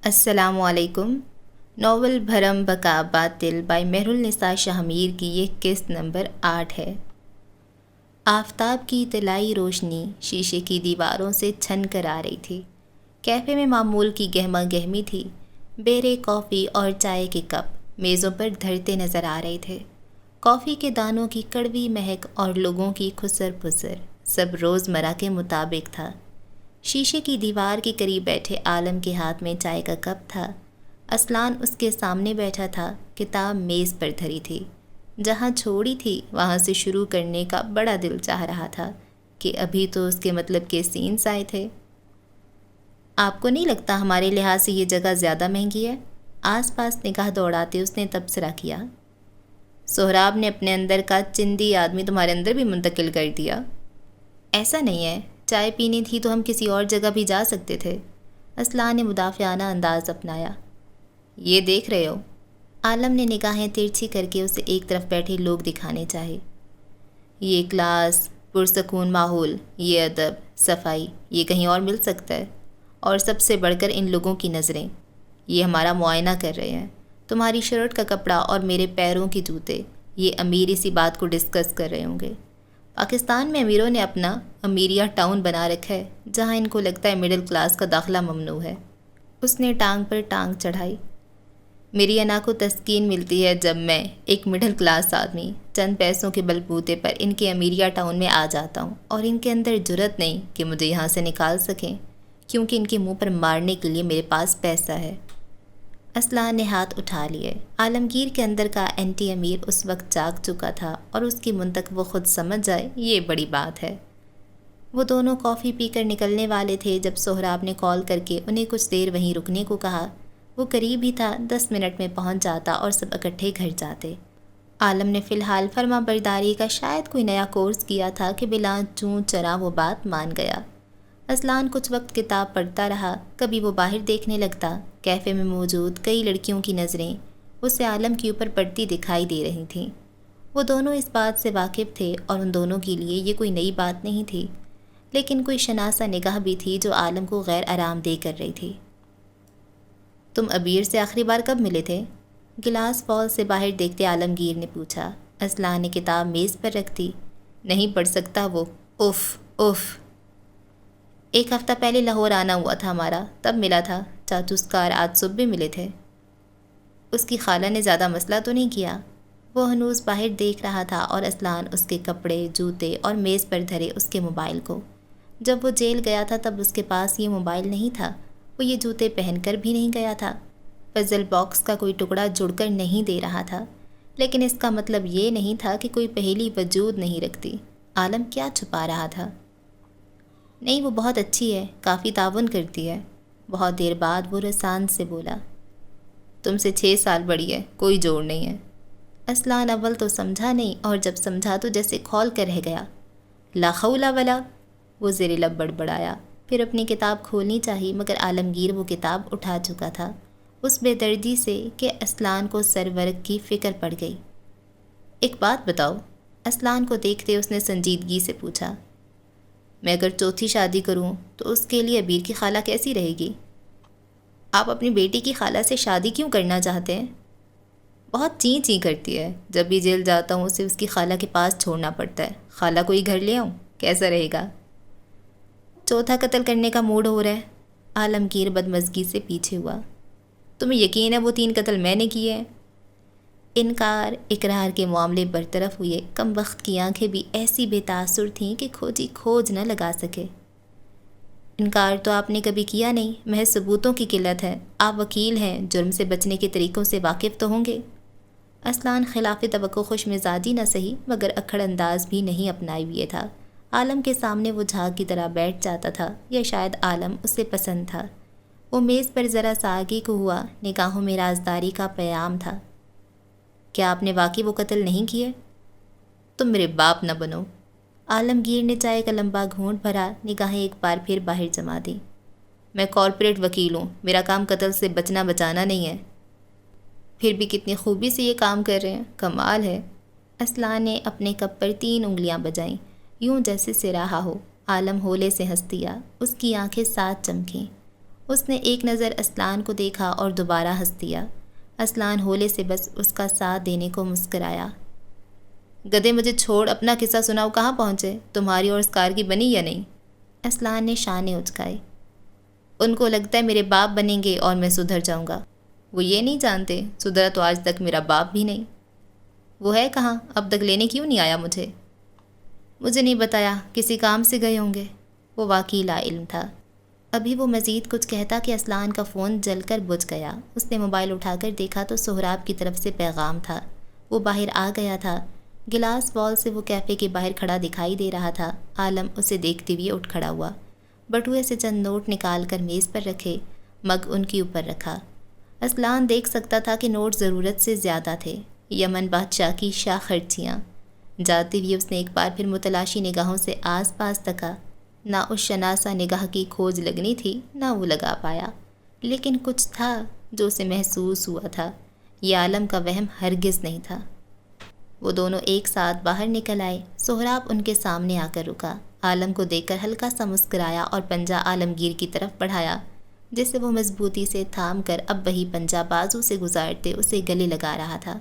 السلام علیکم۔ ناول بھرم بکا باطل بائی مہرالنساء شاہ میر کی یہ قسط نمبر 8 ہے۔ آفتاب کی طلائی روشنی شیشے کی دیواروں سے چھن کر آ رہی تھی۔ کیفے میں معمول کی گہما گہمی تھی۔ بیرے کافی اور چائے کے کپ میزوں پر دھرتے نظر آ رہے تھے۔ کافی کے دانوں کی کڑوی مہک اور لوگوں کی خسر پسر سب روزمرہ کے مطابق تھا۔ شیشے کی دیوار کے قریب بیٹھے عالم کے ہاتھ میں چائے کا کپ تھا۔ اصلان اس کے سامنے بیٹھا تھا، کتاب میز پر دھری تھی۔ جہاں چھوڑی تھی وہاں سے شروع کرنے کا بڑا دل چاہ رہا تھا کہ ابھی تو اس کے مطلب کے سینس آئے تھے۔ آپ کو نہیں لگتا ہمارے لحاظ سے یہ جگہ زیادہ مہنگی ہے؟ آس پاس نگاہ دوڑاتے اس نے تبصرہ کیا۔ سہراب نے اپنے اندر کا چندی آدمی تمہارے اندر بھی منتقل کر دیا۔ ایسا نہیں ہے، چائے پینی تھی تو ہم کسی اور جگہ بھی جا سکتے تھے۔ اصلان نے مدافعانہ انداز اپنایا۔ یہ دیکھ رہے ہو؟ عالم نے نگاہیں ترچھی کر کے اسے ایک طرف بیٹھے لوگ دکھانے چاہے۔ یہ کلاس، پرسکون ماحول، یہ ادب، صفائی، یہ کہیں اور مل سکتا ہے؟ اور سب سے بڑھ کر ان لوگوں کی نظریں، یہ ہمارا معائنہ کر رہے ہیں۔ تمہاری شرٹ کا کپڑا اور میرے پیروں کے جوتے، یہ امیر اسی بات کو ڈسکس کر رہے ہوں گے۔ پاکستان میں امیروں نے اپنا امیریہ ٹاؤن بنا رکھا ہے جہاں ان کو لگتا ہے مڈل کلاس کا داخلہ ممنوع ہے۔ اس نے ٹانگ پر ٹانگ چڑھائی۔ میری انا کو تسکین ملتی ہے جب میں، ایک مڈل کلاس آدمی، چند پیسوں کے بل بوتے پر ان کے امیریہ ٹاؤن میں آ جاتا ہوں اور ان کے اندر جرأت نہیں کہ مجھے یہاں سے نکال سکیں، کیونکہ ان کے منہ پر مارنے کے لیے میرے پاس پیسہ ہے۔ اصلان نے ہاتھ اٹھا لیے۔ عالمگیر کے اندر کا اینٹی امیر اس وقت جاگ چکا تھا اور اس کی منطق وہ خود سمجھ جائے یہ بڑی بات ہے۔ وہ دونوں کافی پی کر نکلنے والے تھے جب سہراب نے کال کر کے انہیں کچھ دیر وہیں رکنے کو کہا۔ وہ قریب ہی تھا، 10 منٹ میں پہنچ جاتا اور سب اکٹھے گھر جاتے۔ عالم نے فی الحال فرما برداری کا شاید کوئی نیا کورس کیا تھا کہ بلا چوں چرا وہ بات مان گیا۔ اصلان کچھ وقت کتاب پڑھتا رہا، کبھی وہ باہر دیکھنے لگتا۔ کیفے میں موجود کئی لڑکیوں کی نظریں اسے عالم کے اوپر پڑتی دکھائی دے رہی تھیں۔ وہ دونوں اس بات سے واقف تھے اور ان دونوں کے لیے یہ کوئی نئی بات نہیں تھی، لیکن کوئی شناسہ نگاہ بھی تھی جو عالم کو غیر آرام دہ کر رہی تھی۔ تم ابیر سے آخری بار کب ملے تھے؟ گلاس فال سے باہر دیکھتے عالمگیر نے پوچھا۔ اصلان نے کتاب میز پر رکھ دی۔ نہیں پڑھ سکتا وہ، اف اف۔ 1 ہفتہ پہلے لاہور آنا ہوا تھا ہمارا، تب ملا تھا۔ چاچوسکار آج صبح بھی ملے تھے۔ اس کی خالہ نے زیادہ مسئلہ تو نہیں کیا؟ وہ ہنوز باہر دیکھ رہا تھا اور اصلان اس کے کپڑے، جوتے اور میز پر دھرے اس کے موبائل کو۔ جب وہ جیل گیا تھا تب اس کے پاس یہ موبائل نہیں تھا، وہ یہ جوتے پہن کر بھی نہیں گیا تھا۔ پزل باکس کا کوئی ٹکڑا جڑ کر نہیں دے رہا تھا، لیکن اس کا مطلب یہ نہیں تھا کہ کوئی پہیلی وجود نہیں رکھتی۔ عالم کیا چھپا رہا تھا؟ نہیں، وہ بہت اچھی ہے، کافی تعاون کرتی ہے۔ بہت دیر بعد وہ رسان سے بولا۔ تم سے 6 سال بڑی ہے، کوئی جوڑ نہیں ہے۔ اصلان اول تو سمجھا نہیں اور جب سمجھا تو جیسے کھول کر رہ گیا۔ لا حول ولا، وہ زیر لب بڑبڑایا۔ پھر اپنی کتاب کھولنی چاہی مگر عالمگیر وہ کتاب اٹھا چکا تھا، اس بے دردی سے کہ اصلان کو سرورق کی فکر پڑ گئی۔ ایک بات بتاؤ، اصلان کو دیکھتے اس نے سنجیدگی سے پوچھا۔ میں اگر چوتھی شادی کروں تو اس کے لیے ابیر کی خالہ کیسی رہے گی؟ آپ اپنی بیٹی کی خالہ سے شادی کیوں کرنا چاہتے ہیں؟ بہت چیں چیں کرتی ہے، جب بھی جیل جاتا ہوں اسے اس کی خالہ کے پاس چھوڑنا پڑتا ہے۔ خالہ کو ہی گھر لے آؤں، کیسا رہے گا؟ چوتھا قتل کرنے کا موڈ ہو رہا ہے؟ عالمگیر بدمزگی سے پیچھے ہوا۔ تمہیں یقین ہے وہ 3 قتل میں نے کیے ہیں؟ انکار اقرار کے معاملے برطرف ہوئے۔ کم وقت کی آنکھیں بھی ایسی بے تاثر تھیں کہ کھوجی کھوج نہ لگا سکے۔ انکار تو آپ نے کبھی کیا نہیں، محض ثبوتوں کی قلت ہے۔ آپ وکیل ہیں، جرم سے بچنے کے طریقوں سے واقف تو ہوں گے۔ اصلان خلاف توقع خوش مزاجی نہ سہی مگر اکھڑ انداز بھی نہیں اپنائے ہوئے تھا۔ عالم کے سامنے وہ جھاگ کی طرح بیٹھ جاتا تھا، یا شاید عالم اسے پسند تھا۔ وہ میز پر ذرا سا آگے کو ہوا، نگاہوں میں رازداری کا پیام تھا۔ کیا آپ نے واقعی وہ قتل نہیں کیے؟ تم میرے باپ نہ بنو۔ عالمگیر نے چائے کا لمبا گھونٹ بھرا، نگاہیں ایک بار پھر باہر جما دیں۔ میں کارپوریٹ وکیل ہوں، میرا کام قتل سے بچنا بچانا نہیں ہے۔ پھر بھی کتنی خوبی سے یہ کام کر رہے ہیں، کمال ہے۔ اصلان نے اپنے کپ پر 3 انگلیاں بجائیں، یوں جیسے سراہا ہو۔ عالم ہولے سے ہنس دیا، اس کی آنکھیں ساتھ چمکیں۔ اس نے ایک نظر اسلان کو دیکھا اور دوبارہ ہنس دیا۔ اسلان ہولے سے بس اس کا ساتھ دینے کو مسکرایا۔ گدھے مجھے چھوڑ، اپنا قصہ سناؤ، کہاں پہنچے؟ تمہاری اور اس کار کی بنی یا نہیں؟ اسلان نے شانے اچکائے۔ ان کو لگتا ہے میرے باپ بنیں گے اور میں سدھر جاؤں گا۔ وہ یہ نہیں جانتے سدھرا تو آج تک میرا باپ بھی نہیں۔ وہ ہے کہاں؟ اب تک لینے کیوں نہیں آیا مجھے؟ مجھے نہیں بتایا، کسی کام سے گئے ہوں گے۔ وہ واقعی لا علم تھا۔ ابھی وہ مزید کچھ کہتا کہ اسلان کا فون جل کر بجھ گیا۔ اس نے موبائل اٹھا کر دیکھا تو سہراب کی طرف سے پیغام تھا۔ وہ باہر آ گیا تھا۔ گلاس وال سے وہ کیفے کے باہر کھڑا دکھائی دے رہا تھا۔ عالم اسے دیکھتے ہوئے اٹھ کھڑا ہوا۔ بٹوئے سے چند نوٹ نکال کر میز پر رکھے، مگ ان کے اوپر رکھا۔ اسلان دیکھ سکتا تھا کہ نوٹ ضرورت سے زیادہ تھے، یمن بادشاہ کی شاہ خرچیاں۔ جاتے ہوئے اس نے ایک بار پھر متلاشی نگاہوں سے آس پاس تکا۔ نہ اس شناسا نگاہ کی کھوج لگنی تھی، نہ وہ لگا پایا، لیکن کچھ تھا جو اسے محسوس ہوا تھا۔ یہ عالم کا وہم ہرگز نہیں تھا۔ وہ دونوں ایک ساتھ باہر نکل آئے۔ سہراب ان کے سامنے آ کر رکا۔ عالم کو دیکھ کر ہلکا سا مسکرایا اور پنجہ عالمگیر کی طرف بڑھایا، جسے وہ مضبوطی سے تھام کر اب وہی پنجہ بازو سے گزارتے اسے گلے لگا رہا تھا۔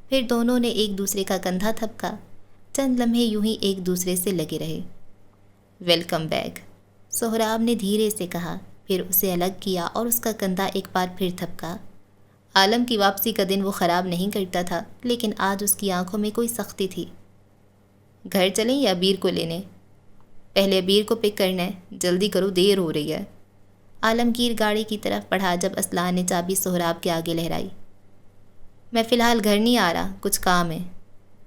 پھر دونوں نے ایک دوسرے کا کندھا تھپکا۔ چند لمحے یوں ہی ایک دوسرے سے لگے رہے۔ ویلکم بیک، سہراب نے دھیرے سے کہا، پھر اسے الگ کیا اور اس کا کندھا ایک بار پھر تھپکا۔ عالم کی واپسی کا دن وہ خراب نہیں کرتا تھا، لیکن آج اس کی آنکھوں میں کوئی سختی تھی۔ گھر چلیں یا ابیر کو لینے؟ پہلے ابیر کو پک کرنا ہے، جلدی کرو، دیر ہو رہی ہے۔ عالمگیر گاڑی کی طرف بڑھا جب اسلان نے چابی سہراب کے آگے لہرائی۔ میں فی الحال گھر نہیں آ رہا، کچھ کام ہے۔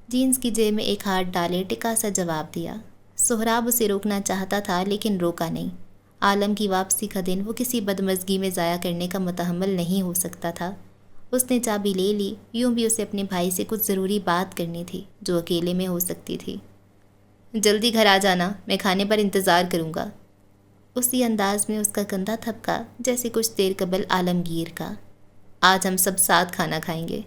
جینس کی جیب میں ایک ہاتھ ڈالے ٹکا سا جواب دیا۔ سہراب اسے روکنا چاہتا تھا لیکن روکا نہیں۔ عالم کی واپسی کا دن وہ کسی بدمزگی میں ضائع کرنے کا متحمل نہیں ہو سکتا تھا۔ اس نے چابی لے لی، یوں بھی اسے اپنے بھائی سے کچھ ضروری بات کرنی تھی جو اکیلے میں ہو سکتی تھی۔ جلدی گھر آ جانا، میں کھانے پر انتظار کروں گا۔ اسی انداز میں اس کا کندھا تھپکا جیسے کچھ دیر قبل عالمگیر کا۔ آج ہم سب ساتھ کھانا کھائیں گے۔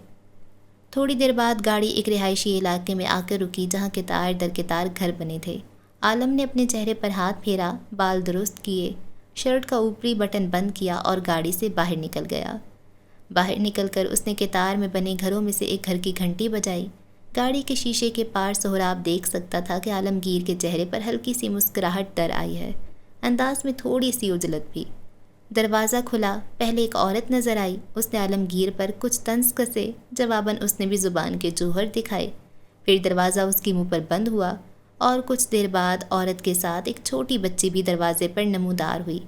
تھوڑی دیر بعد گاڑی ایک رہائشی علاقے میں آ کر رکی جہاں قطار در قطار گھر بنے تھے۔ عالم نے اپنے چہرے پر ہاتھ پھیرا، بال درست کیے، شرٹ کا اوپری بٹن بند کیا اور گاڑی سے باہر نکل گیا۔ باہر نکل کر اس نے قطار میں بنے گھروں میں سے ایک گھر کی گھنٹی بجائی۔ گاڑی کے شیشے کے پار سہراب دیکھ سکتا تھا کہ عالمگیر کے چہرے پر ہلکی سی مسکراہٹ در آئی ہے، انداز میں تھوڑی سی عجلت بھی۔ دروازہ کھلا، پہلے ایک عورت نظر آئی۔ اس نے عالمگیر پر کچھ طنز کسے، جواباً اس نے بھی زبان کے جوہر دکھائے۔ پھر دروازہ اس کی منہ پر بند ہوا اور کچھ دیر بعد عورت کے ساتھ ایک چھوٹی بچی بھی دروازے پر نمودار ہوئی۔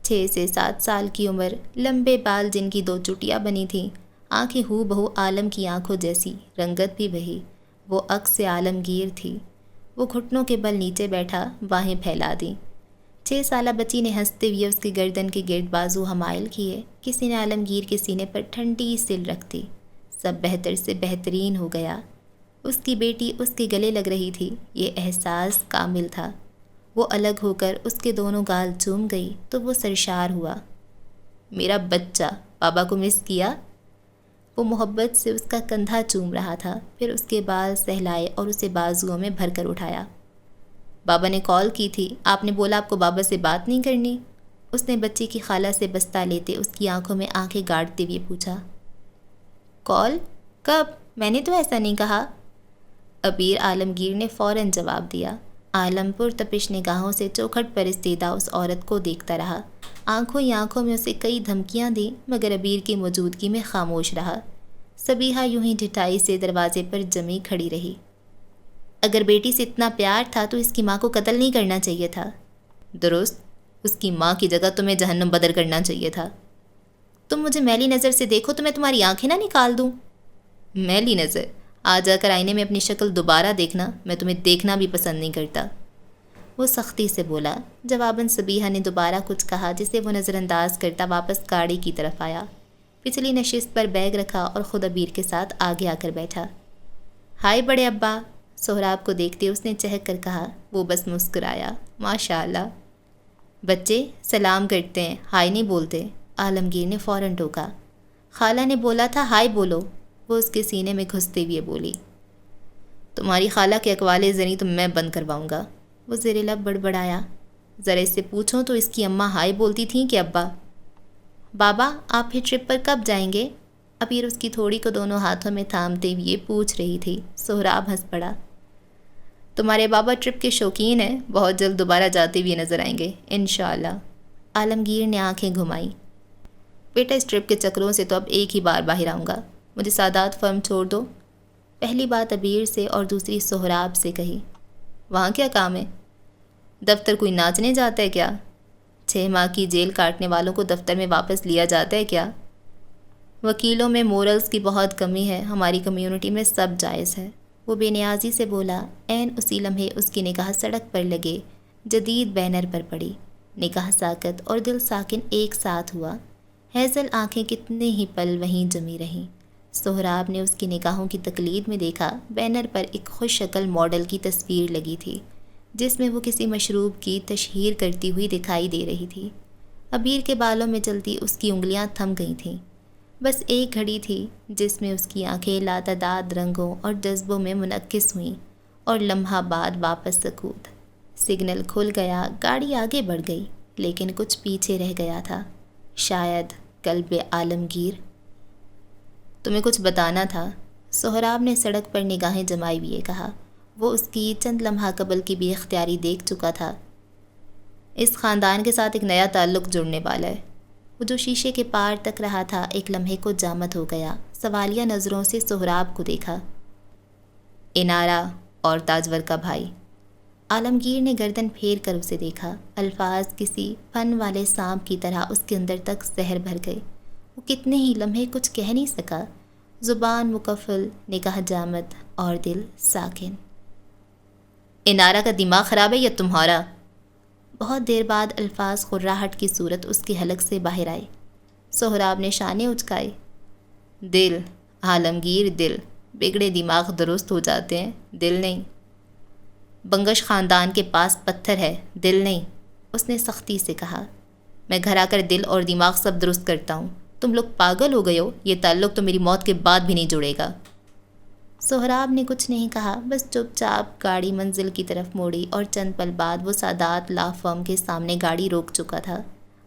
6 سے 7 سال کی عمر، لمبے بال جن کی 2 چٹیاں بنی تھیں، آنکھیں ہو بہو عالم کی آنکھوں جیسی، رنگت بھی وہی۔ وہ عکس عالمگیر تھی۔ وہ گھٹنوں کے بل نیچے بیٹھا، باہیں پھیلا دیں۔ 6 سالہ بچی نے ہنستے ہوئے اس کی گردن کے گرد بازو حمائل کیے۔ کسی نے عالمگیر کے سینے پر ٹھنڈی سل رکھ دی۔ سب بہتر سے بہترین ہو گیا۔ اس کی بیٹی اس کے گلے لگ رہی تھی، یہ احساس کامل تھا۔ وہ الگ ہو کر اس کے دونوں گال چوم گئی تو وہ سرشار ہوا۔ میرا بچہ، بابا کو مس کیا؟ وہ محبت سے اس کا کندھا چوم رہا تھا، پھر اس کے بال سہلائے اور اسے بازوؤں میں بھر کر اٹھایا۔ بابا نے کال کی تھی، آپ نے بولا آپ کو بابا سے بات نہیں کرنی؟ اس نے بچی کی خالہ سے بستہ لیتے اس کی آنکھوں میں آنکھیں گاڑتے ہوئے پوچھا۔ کال؟ کب؟ میں نے تو ایسا نہیں کہا۔ ابیر عالمگیر نے فوراً جواب دیا۔ عالم پرتپش نگاہوں سے چوکھٹ پر استیدا اس عورت کو دیکھتا رہا۔ آنکھوں ہی آنکھوں میں اسے کئی دھمکیاں دیں مگر ابیر کی موجودگی میں خاموش رہا۔ صبیحہ یوں ہی ڈھٹائی سے دروازے پر جمی کھڑی رہی۔ اگر بیٹی سے اتنا پیار تھا تو اس کی ماں کو قتل نہیں کرنا چاہیے تھا۔ درست، اس کی ماں کی جگہ تمہیں جہنم بدر کرنا چاہیے تھا۔ تم مجھے میلی نظر سے دیکھو تو میں تمہاری آنکھیں نہ نکال دوں۔ میلی نظر؟ آ جا کر آئینے میں اپنی شکل دوبارہ دیکھنا، میں تمہیں دیکھنا بھی پسند نہیں کرتا۔ وہ سختی سے بولا۔ جواباً صبیحہ نے دوبارہ کچھ کہا جسے وہ نظر انداز کرتا واپس گاڑی کی طرف آیا، پچھلی نشست پر بیگ رکھا اور خود ابیر کے ساتھ آگے آ کر بیٹھا۔ ہائے بڑے ابا، سہراب کو دیکھتے اس نے چہک کر کہا۔ وہ بس مسکرایا۔ ماشاء اللہ۔ بچے سلام کرتے ہیں، ہائے نہیں بولتے، عالمگیر نے فوراً ٹوکا۔ خالہ نے بولا تھا ہائے بولو، وہ اس کے سینے میں گھستے ہوئے بولی۔ تمہاری خالہ کے اقوال زنی تو میں بند کرواؤں گا، وہ زیر لب بڑبڑایا۔ ذرا اس سے پوچھو تو اس کی اماں ہائے بولتی تھیں کہ ابا؟ بابا آپ پھر ٹرپ پر کب جائیں گے؟ عبیر اس کی تھوڑی کو دونوں ہاتھوں میں تھامتے ہوئے پوچھ رہی تھی۔ سہراب ہنس پڑا۔ تمہارے بابا ٹرپ کے شوقین ہیں، بہت جلد دوبارہ جاتے ہوئے نظر آئیں گے انشاءاللہ۔ عالمگیر نے آنکھیں گھمائیں۔ بیٹا اس ٹرپ کے چکروں سے تو اب ایک ہی بار باہر آؤں گا، مجھے سادات فرم چھوڑ دو۔ پہلی بات عبیر سے اور دوسری سہراب سے کہی۔ وہاں کیا کام ہے؟ دفتر کوئی ناچنے جاتا ہے کیا؟ 6 ماہ کی جیل کاٹنے والوں کو دفتر میں واپس لیا جاتا ہے کیا؟ وکیلوں میں مورلز کی بہت کمی ہے، ہماری کمیونٹی میں سب جائز ہے۔ وہ بے نیازی سے بولا۔ عین اسی لمحے اس کی نگاہ سڑک پر لگے جدید بینر پر پڑی۔ نگاہ ساکت اور دل ساکن ایک ساتھ ہوا۔ ہیزل آنکھیں کتنے ہی پل وہیں جمی رہیں۔ سہراب نے اس کی نگاہوں کی تقلید میں دیکھا، بینر پر ایک خوش شکل ماڈل کی تصویر لگی تھی جس میں وہ کسی مشروب کی تشہیر کرتی ہوئی دکھائی دے رہی تھی۔ عبیر کے بالوں میں چلتی اس کی انگلیاں تھم گئی تھیں۔ بس ایک گھڑی تھی جس میں اس کی آنکھیں لاتعداد رنگوں اور جذبوں میں منعکس ہوئیں، اور لمحہ بعد واپس سکوت۔ سگنل کھل گیا، گاڑی آگے بڑھ گئی، لیکن کچھ پیچھے رہ گیا تھا، شاید قلب عالمگیر۔ تمہیں کچھ بتانا تھا، سہراب نے سڑک پر نگاہیں جمائے ہوئے کہا۔ وہ اس کی چند لمحہ قبل کی بے اختیاری دیکھ چکا تھا۔ اس خاندان کے ساتھ ایک نیا تعلق جڑنے والا ہے۔ وہ جو شیشے کے پار تک رہا تھا ایک لمحے کو جامد ہو گیا، سوالیہ نظروں سے سہراب کو دیکھا۔ انارہ اور تاجور کا بھائی۔ عالمگیر نے گردن پھیر کر اسے دیکھا۔ الفاظ کسی فن والے سانپ کی طرح اس کے اندر تک زہر بھر گئے۔ وہ کتنے ہی لمحے کچھ کہہ نہیں سکا، زبان مکفل، نگاہ جامد اور دل ساکن۔ انارہ کا دماغ خراب ہے یا تمہارا؟ بہت دیر بعد الفاظ خراہٹ کی صورت اس کے حلق سے باہر آئے۔ سہراب نے شانے اچکائے۔ دل، عالمگیر، دل، بگڑے دماغ درست ہو جاتے ہیں، دل نہیں۔ بنگش خاندان کے پاس پتھر ہے، دل نہیں، اس نے سختی سے کہا۔ میں گھر آ کر دل اور دماغ سب درست کرتا ہوں، تم لوگ پاگل ہو گئے ہو، یہ تعلق تو میری موت کے بعد بھی نہیں جڑے گا۔ سہراب نے کچھ نہیں کہا، بس چپ چاپ گاڑی منزل کی طرف موڑی، اور چند پل بعد وہ سادات لا فرم کے سامنے گاڑی روک چکا تھا۔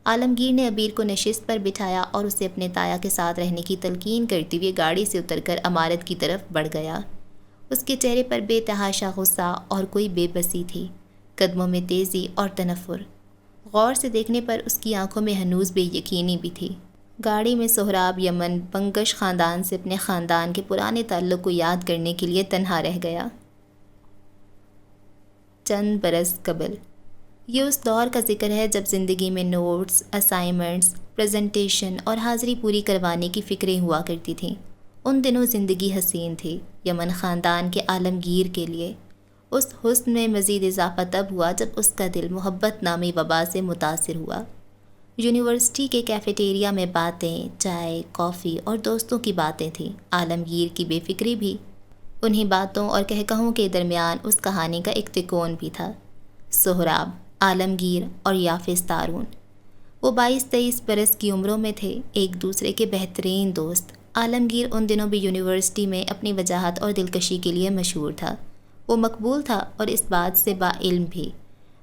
عالمگیر نے عبیر کو نشست پر بٹھایا اور اسے اپنے تایا کے ساتھ رہنے کی تلقین کرتے ہوئے گاڑی سے اتر کر عمارت کی طرف بڑھ گیا۔ اس کے چہرے پر بے تحاشا غصہ اور کوئی بے بسی تھی، قدموں میں تیزی اور تنفر۔ غور سے دیکھنے پر اس کی آنکھوں میں ہنوز بے یقینی بھی تھی۔ گاڑی میں سہراب یمن بنگش خاندان سے اپنے خاندان کے پرانے تعلق کو یاد کرنے کے لیے تنہا رہ گیا۔ چند برس قبل۔ یہ اس دور کا ذکر ہے جب زندگی میں نوٹس، اسائنمنٹس، پریزنٹیشن اور حاضری پوری کروانے کی فکریں ہوا کرتی تھیں۔ ان دنوں زندگی حسین تھی، یمن خاندان کے عالمگیر کے لیے۔ اس حسن میں مزید اضافہ تب ہوا جب اس کا دل محبت نامی وبا سے متاثر ہوا۔ یونیورسٹی کے کیفیٹیریا میں باتیں، چائے، کافی اور دوستوں کی باتیں تھیں، عالمگیر کی بے فکری بھی۔ انہی باتوں اور کہکہوں کے درمیان اس کہانی کا ایک تکون بھی تھا، سہراب، عالمگیر اور یافس تارون۔ وہ 22-23 برس کی عمروں میں تھے، ایک دوسرے کے بہترین دوست۔ عالمگیر ان دنوں بھی یونیورسٹی میں اپنی وجاہت اور دلکشی کے لیے مشہور تھا۔ وہ مقبول تھا اور اس بات سے با علم بھی۔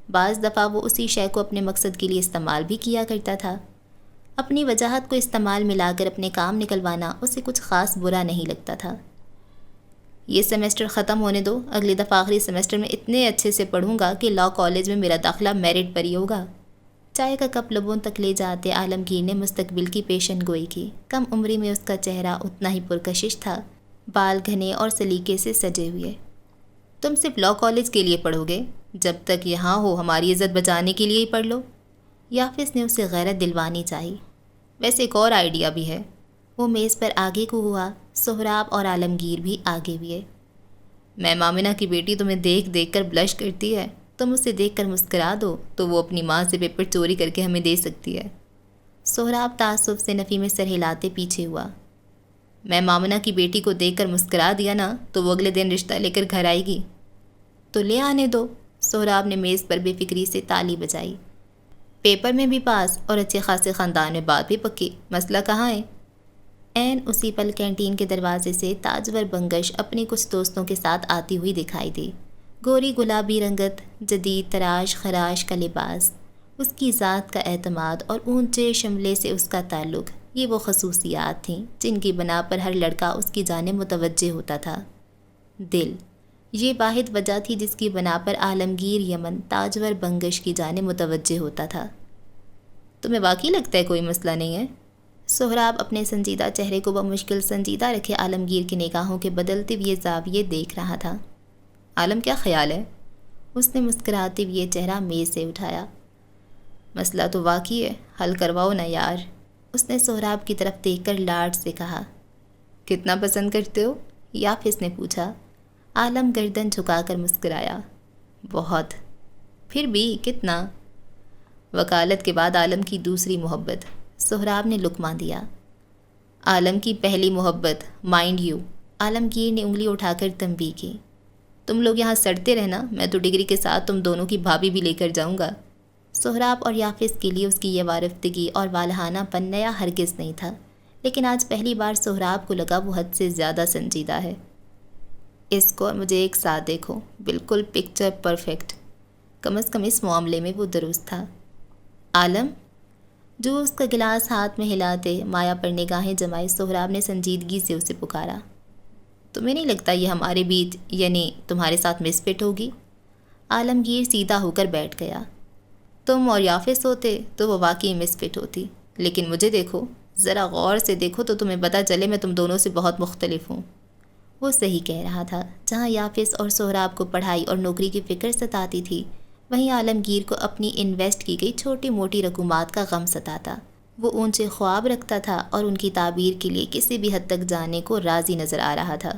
بعض دفعہ وہ اسی شے کو اپنے مقصد کے لیے استعمال بھی کیا کرتا تھا۔ اپنی وجاہت کو استعمال میں لا کر اپنے کام نکلوانا اسے کچھ خاص برا نہیں لگتا تھا۔ یہ سیمسٹر ختم ہونے دو، اگلی دفعہ آخری سیمسٹر میں اتنے اچھے سے پڑھوں گا کہ لاء کالج میں میرا داخلہ میرٹ پر ہی ہوگا۔ چائے کا کپ لبوں تک لے جاتے عالمگیر نے مستقبل کی پیشن گوئی کی۔ کم عمری میں اس کا چہرہ اتنا ہی پرکشش تھا، بال گھنے اور سلیقے سے سجے ہوئے۔ تم صرف لاء کالج کے لیے پڑھو گے؟ جب تک یہاں ہو ہماری عزت بچانے کے لیے ہی پڑھ لو۔ یافس نے اسے غیرت دلوانی چاہی۔ ویسے ایک اور آئیڈیا بھی ہے۔ وہ میز پر آگے کو ہوا، سہراب اور عالمگیر بھی آگے ہوئے۔ میں مامنہ کی بیٹی تمہیں دیکھ دیکھ کر بلش کرتی ہے، تم اسے دیکھ کر مسکرا دو تو وہ اپنی ماں سے پیپر چوری کر کے ہمیں دے سکتی ہے۔ سہراب تعصب سے نفی میں سر ہلاتے پیچھے ہوا۔ میں مامنہ کی بیٹی کو دیکھ کر مسکرا دیا نا تو وہ اگلے دن رشتہ لے کر گھر آئے گی۔ تو لے آنے دو۔ سہراب نے میز پر بے فکری سے تالی بجائی۔ پیپر میں بھی پاس اور اچھے خاصے خاندان میں بات بھی پکی، مسئلہ کہاں ہے؟ عین اسی پل کینٹین کے دروازے سے تاجور بنگش اپنے کچھ دوستوں کے ساتھ آتی ہوئی دکھائی دی۔ گوری گلابی رنگت، جدید تراش خراش کا لباس، اس کی ذات کا اعتماد اور اونچے شملے سے اس کا تعلق، یہ وہ خصوصیات تھیں جن کی بنا پر ہر لڑکا اس کی جانب متوجہ ہوتا تھا۔ دل، یہ واحد وجہ تھی جس کی بنا پر عالمگیر یمن تاجور بنگش کی جانب متوجہ ہوتا تھا۔ تمہیں واقعی لگتا ہے کوئی مسئلہ نہیں ہے؟ سہراب اپنے سنجیدہ چہرے کو بمشکل سنجیدہ رکھے عالمگیر کی نگاہوں کے بدلتے ہوئے زاویے دیکھ رہا تھا۔ عالم، کیا خیال ہے؟ اس نے مسکراتے ہوئے چہرہ میز سے اٹھایا۔ مسئلہ تو واقعی ہے، حل کرواؤ نا یار، اس نے سہراب کی طرف دیکھ کر لاڈ سے کہا۔ کتنا پسند کرتے ہو؟ یافس نے پوچھا۔ عالم گردن جھکا کر مسکرایا۔ بہت۔ پھر بھی کتنا؟ وکالت کے بعد عالم کی دوسری محبت، سہراب نے لقمہ دیا۔ عالم کی پہلی محبت، مائنڈ یو، عالمگیر نے انگلی اٹھا کر تنبیہ کی۔ تم لوگ یہاں سڑتے رہنا، میں تو ڈگری کے ساتھ تم دونوں کی بھابھی بھی لے کر جاؤں گا۔ سہراب اور یافس کے لیے اس کی یہ وارفتگی اور والہانہ پن نیا ہرگز نہیں تھا، لیکن آج پہلی بار سہراب کو لگا وہ حد سے زیادہ سنجیدہ ہے۔ اس کو اور مجھے ایک ساتھ دیکھو، بالکل پکچر پرفیکٹ۔ کم از کم اس معاملے میں وہ درست تھا۔ عالم، جو اس کا گلاس ہاتھ میں ہلاتے مایا پر نگاہیں جمائے سہراب نے سنجیدگی سے اسے پکارا۔ تمہیں نہیں لگتا یہ ہمارے بیچ، یعنی تمہارے ساتھ مس فٹ ہوگی؟ عالمگیر سیدھا ہو کر بیٹھ گیا۔ تم اور یافس ہوتے تو وہ واقعی مس فٹ ہوتی، لیکن مجھے دیکھو، ذرا غور سے دیکھو تو تمہیں پتہ چلے میں تم دونوں سے بہت مختلف ہوں۔ وہ صحیح کہہ رہا تھا۔ جہاں یافس اور سہراب کو پڑھائی اور نوکری کی فکر ستاتی تھی، وہیں عالمگیر کو اپنی انویسٹ کی گئی چھوٹی موٹی رقومات کا غم ستاتا۔ وہ اونچے خواب رکھتا تھا اور ان کی تعبیر کے لیے کسی بھی حد تک جانے کو راضی نظر آ رہا تھا۔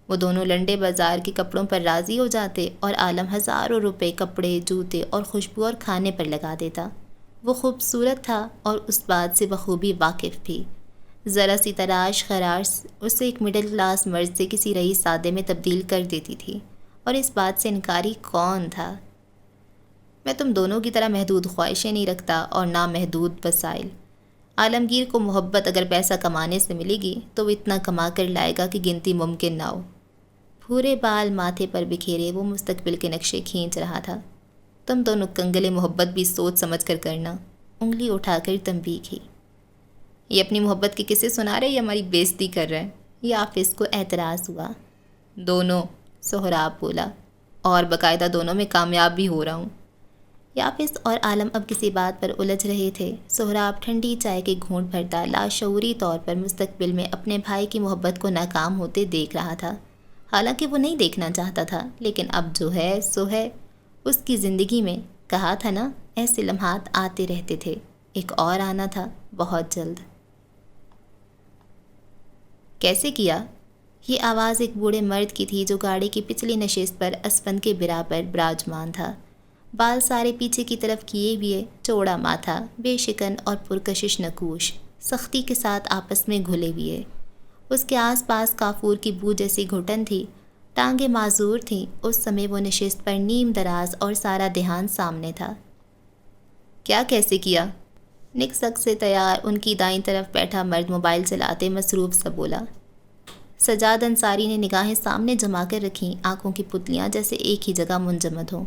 وہ دونوں لنڈے بازار کے کپڑوں پر راضی ہو جاتے اور عالم ہزاروں روپے کپڑے، جوتے اور خوشبو اور کھانے پر لگا دیتا۔ وہ خوبصورت تھا اور اس بات سے بخوبی واقف بھی۔ ذرا سی تراش خراش اسے ایک مڈل کلاس مرد سے کسی رئیس سادے میں تبدیل کر دیتی تھی، اور اس بات سے انکاری کون تھا؟ میں تم دونوں کی طرح محدود خواہشیں نہیں رکھتا اور نہ محدود وسائل۔ عالمگیر کو محبت اگر پیسہ کمانے سے ملے گی تو وہ اتنا کما کر لائے گا کہ گنتی ممکن نہ ہو۔ پورے بال ماتھے پر بکھیرے وہ مستقبل کے نقشے کھینچ رہا تھا۔ تم دونوں کنگلے محبت بھی سوچ سمجھ کر کرنا، انگلی اٹھا کر تنبیہ کی۔ یہ اپنی محبت کے قصے سنا رہے یا ہماری بےزتی کر رہے ہیں؟ یافس کو اعتراض ہوا۔ دونوں، سہراب بولا، اور باقاعدہ دونوں میں کامیاب بھی ہو رہا ہوں۔ یافس اور عالم اب کسی بات پر الجھ رہے تھے۔ سہراب ٹھنڈی چائے کے گھونٹ بھرتا لاشعوری طور پر مستقبل میں اپنے بھائی کی محبت کو ناکام ہوتے دیکھ رہا تھا۔ حالانکہ وہ نہیں دیکھنا چاہتا تھا، لیکن اب جو ہے سو ہے۔ اس کی زندگی میں، کہا تھا نا، ایسے لمحات آتے رہتے تھے، ایک اور آنا تھا بہت جلد۔ کیسے کیا؟ یہ آواز ایک بوڑھے مرد کی تھی جو گاڑی کی پچھلی نشست پر اسفند کے برابر براجمان تھا۔ بال سارے پیچھے کی طرف کیے ہوئے، چوڑا ماتھا، بے شکن اور پرکشش نکوش، سختی کے ساتھ آپس میں گھلے ہوئے۔ اس کے آس پاس کافور کی بو جیسی گھٹن تھی، ٹانگیں معذور تھیں۔ اس سمے وہ نشست پر نیم دراز اور سارا دھیان سامنے تھا۔ کیا کیسے کیا؟ نکسک سے تیار ان کی دائیں طرف بیٹھا مرد موبائل چلاتے مصروف سا بولا۔ سجاد انصاری نے نگاہیں سامنے جما کر رکھیں، آنکھوں کی پتلیاں جیسے ایک ہی جگہ منجمد ہوں۔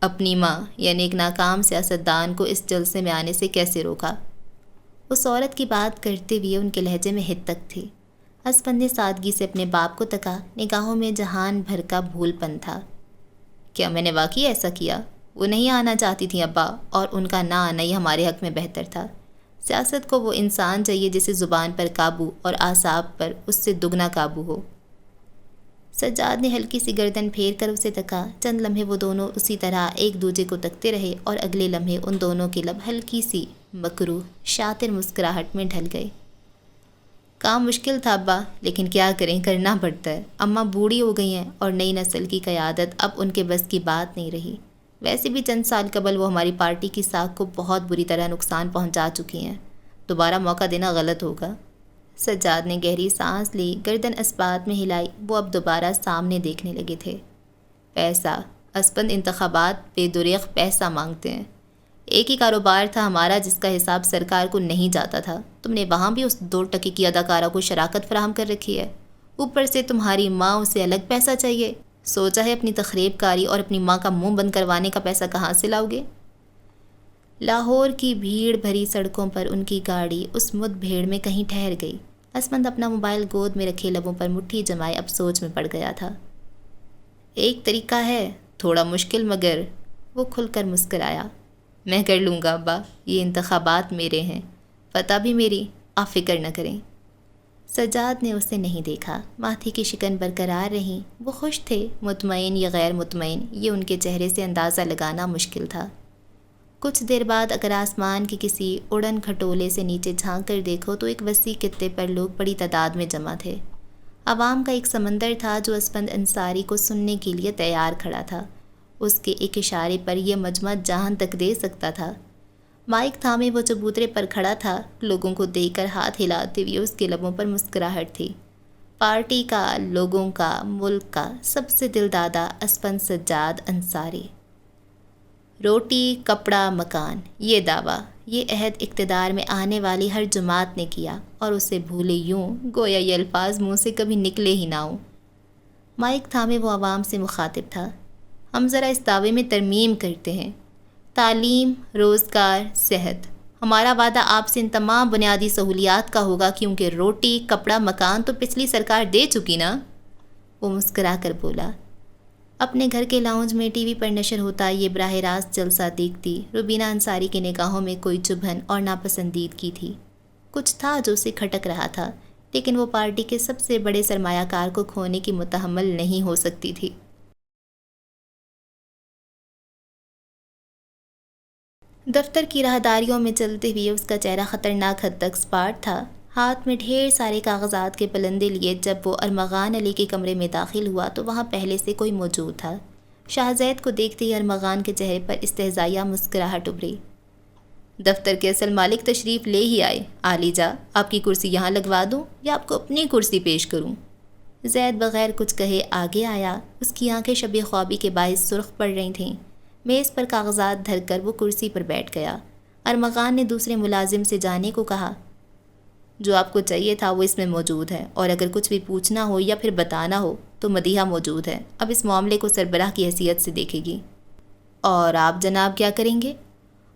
اپنی ماں یعنی ایک ناکام سیاستدان کو اس جلسے میں آنے سے کیسے روکا؟ اس عورت کی بات کرتے ہوئے ان کے لہجے میں حدت تھی۔ اسفند نے سادگی سے اپنے باپ کو تکا، نگاہوں میں جہان بھر کا بھول پن تھا۔ کیا میں نے واقعی ایسا کیا؟ وہ نہیں آنا چاہتی تھیں ابا، اور ان کا نہ آنا ہی ہمارے حق میں بہتر تھا۔ سیاست کو وہ انسان چاہیے جسے زبان پر قابو اور اعصاب پر اس سے دگنا قابو ہو۔ سجاد نے ہلکی سی گردن پھیر کر اسے تکا۔ چند لمحے وہ دونوں اسی طرح ایک دوسرے کو تکتے رہے، اور اگلے لمحے ان دونوں کے لب ہلکی سی مکروہ شاطر مسکراہٹ میں ڈھل گئے۔ کام مشکل تھا ابا، لیکن کیا کریں، کرنا پڑتا ہے۔ اماں بوڑھی ہو گئی ہیں اور نئی نسل کی قیادت اب ان کے بس کی بات نہیں رہی۔ ویسے بھی چند سال قبل وہ ہماری پارٹی کی ساکھ کو بہت بری طرح نقصان پہنچا چکی ہیں۔ دوبارہ موقع دینا غلط ہوگا۔ سجاد نے گہری سانس لی، گردن اسبات میں ہلائی۔ وہ اب دوبارہ سامنے دیکھنے لگے تھے۔ پیسہ، اسپند انتخابات بے دریغ پیسہ مانگتے ہیں۔ ایک ہی کاروبار تھا ہمارا جس کا حساب سرکار کو نہیں جاتا تھا۔ تم نے وہاں بھی اس 2 ٹکے کی اداکارہ کو شراکت فراہم کر رکھی ہے، اوپر سے تمہاری ماں، اسے الگ پیسہ چاہیے۔ سوچا ہے اپنی تخریب کاری اور اپنی ماں کا منہ بند کروانے کا پیسہ کہاں سے لاؤ گے؟ لاہور کی بھیڑ بھری سڑکوں پر ان کی گاڑی اس مد بھیڑ میں کہیں ٹھہر گئی۔ اسمند اپنا موبائل گود میں رکھے لبوں پر مٹھی جمائے اب سوچ میں پڑ گیا تھا۔ ایک طریقہ ہے، تھوڑا مشکل مگر۔ وہ کھل کر مسکرایا۔ میں کر لوں گا ابا، یہ انتخابات میرے ہیں، فتح بھی میری، آپ فکر نہ کریں۔ سجاد نے اسے نہیں دیکھا، ماتھے کی شکن برقرار رہی۔ وہ خوش تھے، مطمئن یا غیر مطمئن، یہ ان کے چہرے سے اندازہ لگانا مشکل تھا۔ کچھ دیر بعد اگر آسمان کے کسی اڑن کھٹولے سے نیچے جھانک کر دیکھو تو ایک وسیع خطے پر لوگ بڑی تعداد میں جمع تھے۔ عوام کا ایک سمندر تھا جو اسپند انصاری کو سننے کے لیے تیار کھڑا تھا۔ اس کے ایک اشارے پر یہ مجمع جہان تک دے سکتا تھا۔ مائک تھامے وہ چبوترے پر کھڑا تھا، لوگوں کو دیکھ کر ہاتھ ہلاتے ہوئے اس کے لبوں پر مسکراہٹ تھی۔ پارٹی کا، لوگوں کا، ملک کا سب سے دلدادہ اسپند سجاد انصاری۔ روٹی، کپڑا، مکان، یہ دعویٰ، یہ عہد اقتدار میں آنے والی ہر جماعت نے کیا، اور اسے بھولے یوں گویا یہ الفاظ منہ سے کبھی نکلے ہی نہ ہوں۔ مائک تھامے وہ عوام سے مخاطب تھا۔ ہم ذرا اس دعوے میں ترمیم کرتے ہیں۔ تعلیم، روزگار، صحت۔ ہمارا وعدہ آپ سے ان تمام بنیادی سہولیات کا ہوگا کیونکہ روٹی، کپڑا، مکان تو پچھلی سرکار دے چکی نا۔ وہ مسکرا کر بولا۔ اپنے گھر کے لاؤنج میں ٹی وی پر نشر ہوتا یہ براہ راست جلسہ دیکھتی روبینہ انصاری کی نگاہوں میں کوئی چبھن اور ناپسندیدگی تھی۔ کچھ تھا جو اسے کھٹک رہا تھا، لیکن وہ پارٹی کے سب سے بڑے سرمایہ کار کو کھونے کی متحمل نہیں ہو سکتی تھی۔ دفتر کی راہداریوں میں چلتے ہوئے اس کا چہرہ خطرناک حد تک سپاٹ تھا۔ ہاتھ میں ڈھیر سارے کاغذات کے پلندے لیے جب وہ ارمغان علی کے کمرے میں داخل ہوا تو وہاں پہلے سے کوئی موجود تھا۔ شاہزید کو دیکھتے ہی ارمغان کے چہرے پر استہزائیہ مسکراہٹ ابھری۔ دفتر کے اصل مالک تشریف لے ہی آئے، عالیجا آپ کی کرسی یہاں لگوا دوں یا آپ کو اپنی کرسی پیش کروں؟ زید بغیر کچھ کہے آگے آیا۔ اس کی آنکھیں شب خوابی کے باعث سرخ پڑ رہی تھیں۔ میز پر کاغذات دھر کر وہ کرسی پر بیٹھ گیا۔ ارمغان نے دوسرے ملازم سے جانے کو کہا۔ جو آپ کو چاہیے تھا وہ اس میں موجود ہے، اور اگر کچھ بھی پوچھنا ہو یا پھر بتانا ہو تو مدیحہ موجود ہے، اب اس معاملے کو سربراہ کی حیثیت سے دیکھے گی۔ اور آپ جناب کیا کریں گے؟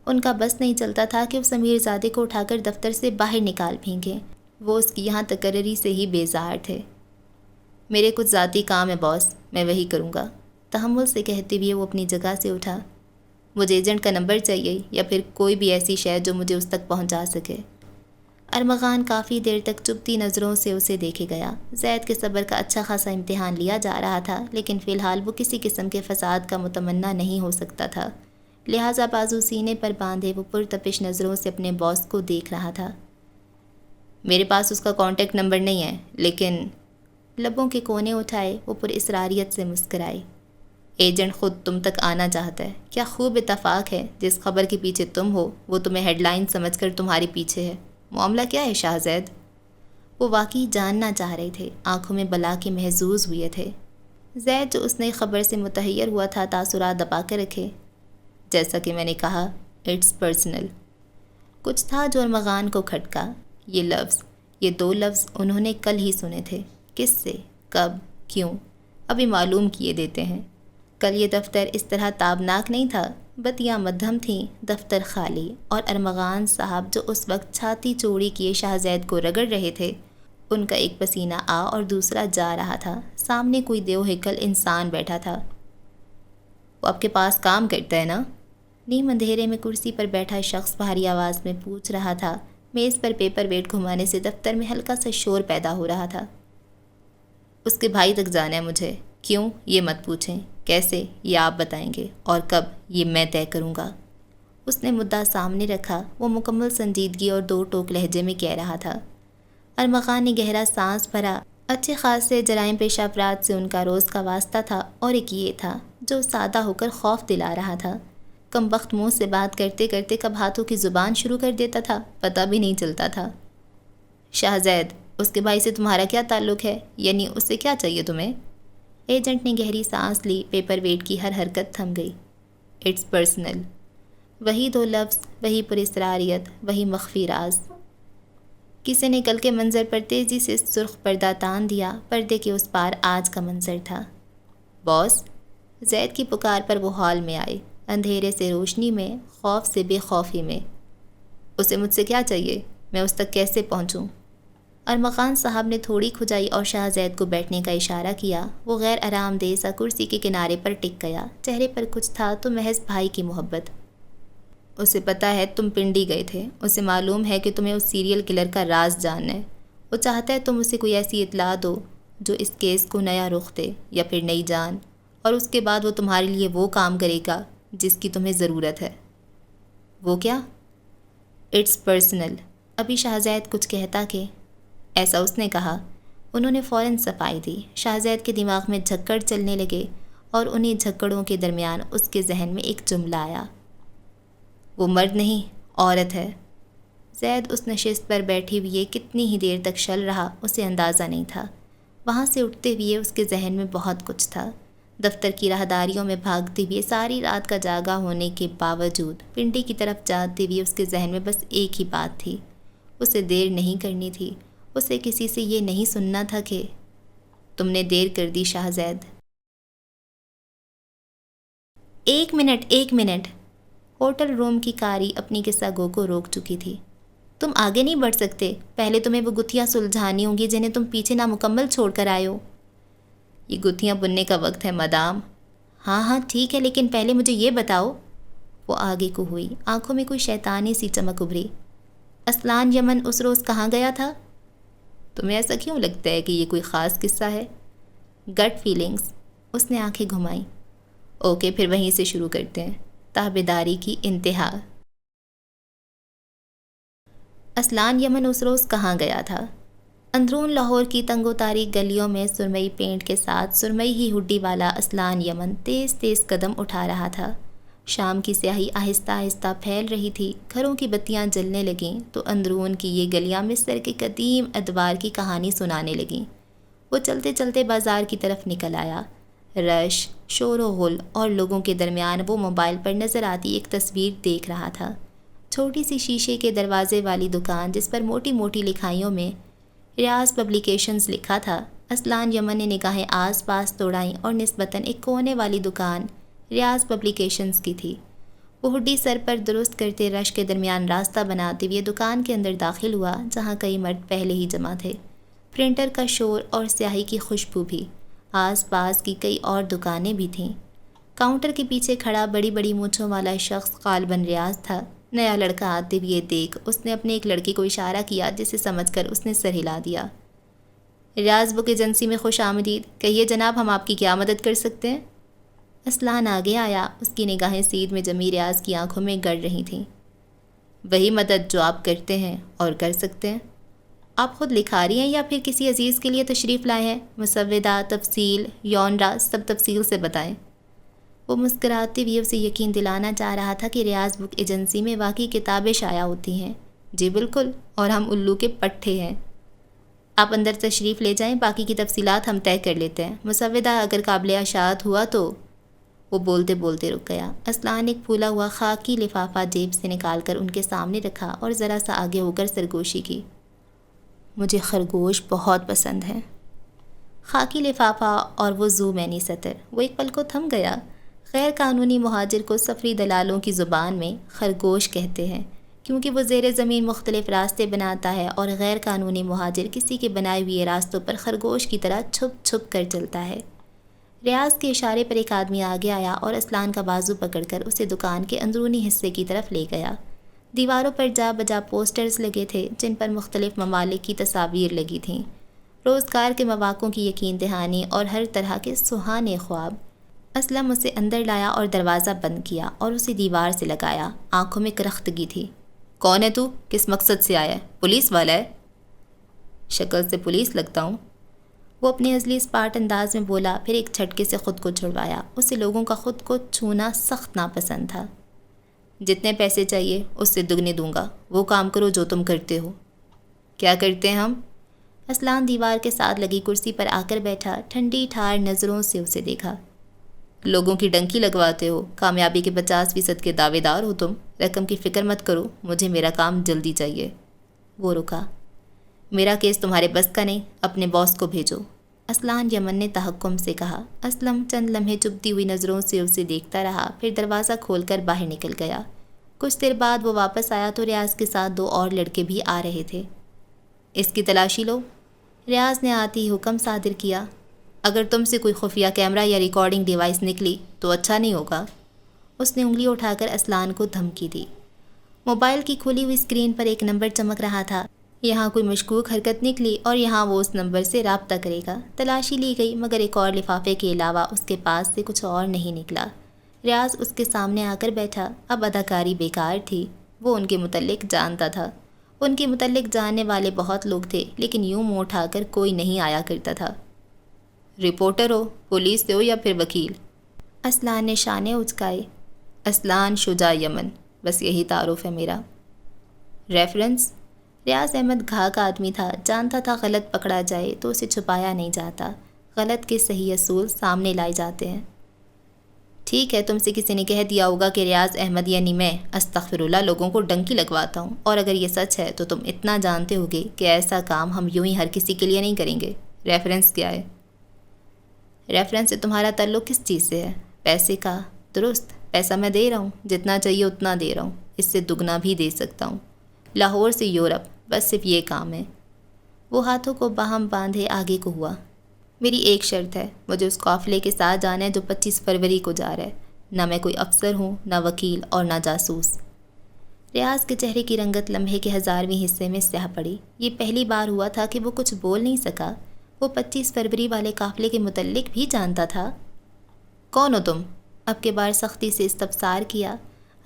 ان کا بس نہیں چلتا تھا کہ وہ سمیر زادے کو اٹھا کر دفتر سے باہر نکال پھینکیں۔ وہ اس کی یہاں تقرری سے ہی بیزار تھے۔ میرے کچھ ذاتی کام ہے باس، میں وہی کروں گا، تحمل سے کہتے ہوئے وہ اپنی جگہ سے اٹھا۔ مجھے ایجنٹ کا نمبر چاہیے یا پھر کوئی بھی ایسی شے جو مجھے اس تک پہنچا سکے۔ ارمغان کافی دیر تک چبھتی نظروں سے اسے دیکھے گیا۔ زید کے صبر کا اچھا خاصا امتحان لیا جا رہا تھا، لیکن فی الحال وہ کسی قسم کے فساد کا متمنا نہیں ہو سکتا تھا، لہٰذا بازو سینے پر باندھے وہ پرتپش نظروں سے اپنے باس کو دیکھ رہا تھا۔ میرے پاس اس کا کانٹیکٹ نمبر نہیں ہے، لیکن لبوں کے کونے اٹھائے وہ پر اسراریت سے مسکرائے۔ ایجنٹ خود تم تک آنا چاہتا ہے، کیا خوب اتفاق ہے، جس خبر کے پیچھے تم ہو وہ تمہیں ہیڈ لائن سمجھ کر تمہارے پیچھے ہے۔ معاملہ کیا ہے شاہزید؟ وہ واقعی جاننا چاہ رہے تھے، آنکھوں میں بلا کے محظوظ ہوئے تھے۔ زید جو اس نئی خبر سے متحیر ہوا تھا تاثرات دبا کر رکھے۔ جیسا کہ میں نے کہا، اٹس پرسنل۔ کچھ تھا جو ارمغان کو کھٹکا۔ یہ لفظ، یہ دو لفظ انہوں نے کل ہی سنے تھے۔ کس سے، کب، کیوں، ابھی معلوم کیے دیتے ہیں۔ کل یہ دفتر اس طرح تابناک نہیں تھا، بتیاں مدھم تھیں، دفتر خالی، اور ارمغان صاحب جو اس وقت چھاتی چوڑی کیے شاہزید کو رگڑ رہے تھے، ان کا ایک پسینہ آ اور دوسرا جا رہا تھا۔ سامنے کوئی دیو ہیکل انسان بیٹھا تھا۔ وہ آپ کے پاس کام کرتا ہے نا؟ نیم اندھیرے میں کرسی پر بیٹھا شخص بھاری آواز میں پوچھ رہا تھا۔ میز پر پیپر ویٹ گھمانے سے دفتر میں ہلکا سا شور پیدا ہو رہا تھا۔ اس کے بھائی تک جانا ہے مجھے۔ کیوں؟ یہ مت پوچھیں۔ کیسے؟ یہ آپ بتائیں گے، اور کب، یہ میں طے کروں گا۔ اس نے مدعا سامنے رکھا۔ وہ مکمل سنجیدگی اور دو ٹوک لہجے میں کہہ رہا تھا۔ ارمغان نے گہرا سانس بھرا۔ اچھے خاصے جرائم پیشہ افراد سے ان کا روز کا واسطہ تھا، اور ایک یہ تھا جو سادہ ہو کر خوف دلا رہا تھا۔ کم وقت منہ سے بات کرتے کرتے کب ہاتھوں کی زبان شروع کر دیتا تھا پتہ بھی نہیں چلتا تھا۔ شاہزید، اس کے بھائی سے تمہارا کیا تعلق ہے؟ یعنی اس سے کیا چاہیے تمہیں؟ ایجنٹ نے گہری سانس لی۔ پیپر ویٹ کی ہر حرکت تھم گئی۔ It's personal. وہی دو لفظ، وہی پراسراریت، وہی مخفی راز۔ کسی نے کل کے منظر پر تیزی سے سرخ پردہ تان دیا۔ پردے کے اس پار آج کا منظر تھا۔ باس، زید کی پکار پر وہ ہال میں آئے۔ اندھیرے سے روشنی میں، خوف سے بے خوفی میں۔ اسے مجھ سے کیا چاہیے؟ میں اس تک کیسے پہنچوں؟ ارمغان صاحب نے تھوڑی کھجائی اور شاہ زید کو بیٹھنے کا اشارہ کیا۔ وہ غیر آرام دہ سا کرسی کے کنارے پر ٹک گیا۔ چہرے پر کچھ تھا تو محض بھائی کی محبت۔ اسے پتہ ہے تم پنڈی گئے تھے، اسے معلوم ہے کہ تمہیں اس سیریل کلر کا راز جاننا ہے۔ وہ چاہتا ہے تم اسے کوئی ایسی اطلاع دو جو اس کیس کو نیا رخ دے یا پھر نئی جان، اور اس کے بعد وہ تمہارے لیے وہ کام کرے گا جس کی تمہیں ضرورت ہے۔ وہ کیا؟ It's personal. ابھی شاہ زید کچھ کہتا کہ ایسا اس نے کہا۔ انہوں نے فوراً صفائی دی۔ شاہ زید کے دماغ میں جھکڑ چلنے لگے اور انہیں جھکڑوں کے درمیان اس کے ذہن میں ایک جملہ آیا، وہ مرد نہیں، عورت ہے۔ زید اس نشست پر بیٹھے ہوئے کتنی ہی دیر تک شل رہا، اسے اندازہ نہیں تھا۔ وہاں سے اٹھتے ہوئے اس کے ذہن میں بہت کچھ تھا۔ دفتر کی راہداریوں میں بھاگتے ہوئے، ساری رات کا جاگا ہونے کے باوجود پنڈی کی طرف جاتے ہوئے اس کے ذہن میں بس ایک ہی بات تھی، اسے دیر نہیں کرنی تھی۔ اسے کسی سے یہ نہیں سننا تھا کہ تم نے دیر کر دی شاہ زید۔ ایک منٹ۔ ہوٹل روم کی کاری اپنی قصہ گو کو روک چکی تھی۔ تم آگے نہیں بڑھ سکتے، پہلے تمہیں وہ گتھیاں سلجھانی ہوں گی جنہیں تم پیچھے نامکمل چھوڑ کر آئے ہو۔ یہ گتھیاں بننے کا وقت ہے مدام۔ ہاں ٹھیک ہے، لیکن پہلے مجھے یہ بتاؤ۔ وہ آگے کو ہوئی، آنکھوں میں کوئی شیطانی سی چمک ابھری۔ اسلان یمن اس روز کہاں گیا تھا؟ تمہیں ایسا کیوں لگتا ہے کہ یہ کوئی خاص قصہ ہے؟ گٹ فیلنگز۔ اس نے آنکھیں گھمائیں۔ اوکے، پھر وہیں سے شروع کرتے ہیں۔ تابعداری کی انتہا۔ اسلان یمن اس روز کہاں گیا تھا؟ اندرون لاہور کی تنگ و تاریک گلیوں میں سرمئی پینٹ کے ساتھ سرمئی ہی ہڈی والا اسلان یمن تیز قدم اٹھا رہا تھا۔ شام کی سیاہی آہستہ آہستہ پھیل رہی تھی، گھروں کی بتیاں جلنے لگیں تو اندرون کی یہ گلیاں مصر کے قدیم ادوار کی کہانی سنانے لگیں۔ وہ چلتے چلتے بازار کی طرف نکل آیا۔ رش، شور و غل اور لوگوں کے درمیان وہ موبائل پر نظر آتی ایک تصویر دیکھ رہا تھا۔ چھوٹی سی شیشے کے دروازے والی دکان جس پر موٹی موٹی لکھائیوں میں ریاض پبلیکیشنز لکھا تھا۔ اسلان یمن نے نگاہیں آس پاس دوڑائیں اور نسبتاً ایک کونے والی دکان ریاض پبلیکیشنز کی تھی۔ وہ ہڈی سر پر درست کرتے رش کے درمیان راستہ بناتے ہوئے دکان کے اندر داخل ہوا، جہاں کئی مرد پہلے ہی جمع تھے۔ پرنٹر کا شور اور سیاہی کی خوشبو بھی۔ آس پاس کی کئی اور دکانیں بھی تھیں۔ کاؤنٹر کے پیچھے کھڑا بڑی بڑی مونچھوں والا شخص غالباً ریاض تھا۔ نیا لڑکا آتے ہوئے دیکھ اس نے اپنے ایک لڑکی کو اشارہ کیا، جسے سمجھ کر اس نے سر ہلا دیا۔ ریاض بک ایجنسی میں خوش آمدید، کہیے جناب ہم آپ کی کیا مدد کر سکتے ہیں؟ اسلان آگے آیا، اس کی نگاہیں سیدھ میں جمی ریاض کی آنکھوں میں گڑ رہی تھیں۔ وہی مدد جو آپ کرتے ہیں اور کر سکتے ہیں۔ آپ خود لکھا رہی ہیں یا پھر کسی عزیز کے لیے تشریف لائے ہیں؟ مسودہ، تفصیل، یونرا، سب تفصیل سے بتائیں۔ وہ مسکراتے ہوئے اسے یقین دلانا چاہ رہا تھا کہ ریاض بک ایجنسی میں واقعی کتابیں شائع ہوتی ہیں۔ جی بالکل، اور ہم الو کے پٹھے ہیں۔ آپ اندر تشریف لے جائیں، باقی کی تفصیلات ہم طے کر لیتے ہیں۔ مسودہ اگر قابل اشاعت ہوا تو۔ وہ بولتے بولتے رک گیا۔ اسلان ایک پھولا ہوا خاکی لفافہ جیب سے نکال کر ان کے سامنے رکھا اور ذرا سا آگے ہو کر سرگوشی کی۔ مجھے خرگوش بہت پسند ہیں۔ خاکی لفافہ اور وہ زومینی سطر۔ وہ ایک پل کو تھم گیا۔ غیر قانونی مہاجر کو سفری دلالوں کی زبان میں خرگوش کہتے ہیں، کیونکہ وہ زیر زمین مختلف راستے بناتا ہے اور غیر قانونی مہاجر کسی کے بنائے ہوئے راستوں پر خرگوش کی طرح چھپ چھپ کر چلتا ہے۔ ریاض کے اشارے پر ایک آدمی آگے آیا اور اسلان کا بازو پکڑ کر اسے دکان کے اندرونی حصے کی طرف لے گیا۔ دیواروں پر جا بجا پوسٹرز لگے تھے جن پر مختلف ممالک کی تصاویر لگی تھیں، روزگار کے مواقعوں کی یقین دہانی اور ہر طرح کے سہانے خواب۔ اسلم اسے اندر لایا اور دروازہ بند کیا اور اسے دیوار سے لگایا۔ آنکھوں میں کرختگی تھی۔ کون ہے تو؟ کس مقصد سے آیا ہے؟ پولیس والا ہے؟ شکل سے پولیس لگتا ہوں۔ وہ اپنے ازلی اسپاٹ انداز میں بولا، پھر ایک جھٹکے سے خود کو چھڑوایا۔ اسے لوگوں کا خود کو چھونا سخت ناپسند تھا۔ جتنے پیسے چاہیے اس سے دگنے دوں گا، وہ کام کرو جو تم کرتے ہو۔ کیا کرتے ہیں ہم؟ اسلان دیوار کے ساتھ لگی کرسی پر آ کر بیٹھا، ٹھنڈی ٹھار نظروں سے اسے دیکھا۔ لوگوں کی ڈنکی لگواتے ہو، کامیابی کے 50% کے دعوے دار ہو تم۔ رقم کی فکر مت کرو، مجھے میرا کام جلدی چاہیے۔ وہ رکا۔ میرا کیس تمہارے بس کا نہیں، اپنے باس کو بھیجو۔ اسلان یمن نے تحکم سے کہا۔ اسلم چند لمحے چبھتی ہوئی نظروں سے اسے دیکھتا رہا، پھر دروازہ کھول کر باہر نکل گیا۔ کچھ دیر بعد وہ واپس آیا تو ریاض کے ساتھ 2 اور لڑکے بھی آ رہے تھے۔ اس کی تلاشی لو، ریاض نے آتے ہی حکم صادر کیا۔ اگر تم سے کوئی خفیہ کیمرہ یا ریکارڈنگ ڈیوائس نکلی تو اچھا نہیں ہوگا۔ اس نے انگلی اٹھا کر اسلان کو دھمکی دی۔ موبائل کی کھلی ہوئی اسکرین پر ایک نمبر چمک رہا تھا۔ یہاں کوئی مشکوک حرکت نکلی اور یہاں وہ اس نمبر سے رابطہ کرے گا۔ تلاشی لی گئی مگر ایک اور لفافے کے علاوہ اس کے پاس سے کچھ اور نہیں نکلا۔ ریاض اس کے سامنے آ کر بیٹھا۔ اب اداکاری بیکار تھی۔ وہ ان کے متعلق جانتا تھا۔ ان کے متعلق جاننے والے بہت لوگ تھے لیکن یوں منہ اٹھا کر کوئی نہیں آیا کرتا تھا۔ رپورٹر ہو، پولیس سے ہو یا پھر وکیل؟ اسلان نے شانے اچکائے۔ اسلان شجاع یمن، بس یہی تعارف ہے میرا۔ ریفرنس؟ ریاض احمد گھا کا آدمی تھا، جانتا تھا غلط پکڑا جائے تو اسے چھپایا نہیں جاتا، غلط کے صحیح اصول سامنے لائے جاتے ہیں۔ ٹھیک ہے، تم سے کسی نے کہہ دیا ہوگا کہ ریاض احمد یعنی میں استغفر اللہ لوگوں کو ڈنکی لگواتا ہوں، اور اگر یہ سچ ہے تو تم اتنا جانتے ہوگے کہ ایسا کام ہم یوں ہی ہر کسی کے لیے نہیں کریں گے۔ ریفرنس کیا ہے؟ ریفرنس سے تمہارا تعلق کس چیز سے ہے؟ پیسے کا؟ درست، پیسہ میں دے رہا ہوں، جتنا چاہیے اتنا دے رہا ہوں، اس سے دگنا بھی دے سکتا ہوں۔ لاہور سے یورپ، بس صرف یہ کام ہے۔ وہ ہاتھوں کو باہم باندھے آگے کو ہوا۔ میری ایک شرط ہے، مجھے اس قافلے کے ساتھ جانا ہے جو 25 فروری کو جا رہا ہے۔ نہ میں کوئی افسر ہوں، نہ وکیل اور نہ جاسوس۔ ریاض کے چہرے کی رنگت لمحے کے 1000ویں حصے میں سیاہ پڑی۔ یہ پہلی بار ہوا تھا کہ وہ کچھ بول نہیں سکا۔ وہ 25 فروری والے قافلے کے متعلق بھی جانتا تھا۔ کون ہو تم؟ اب کے بار سختی سے استفسار کیا،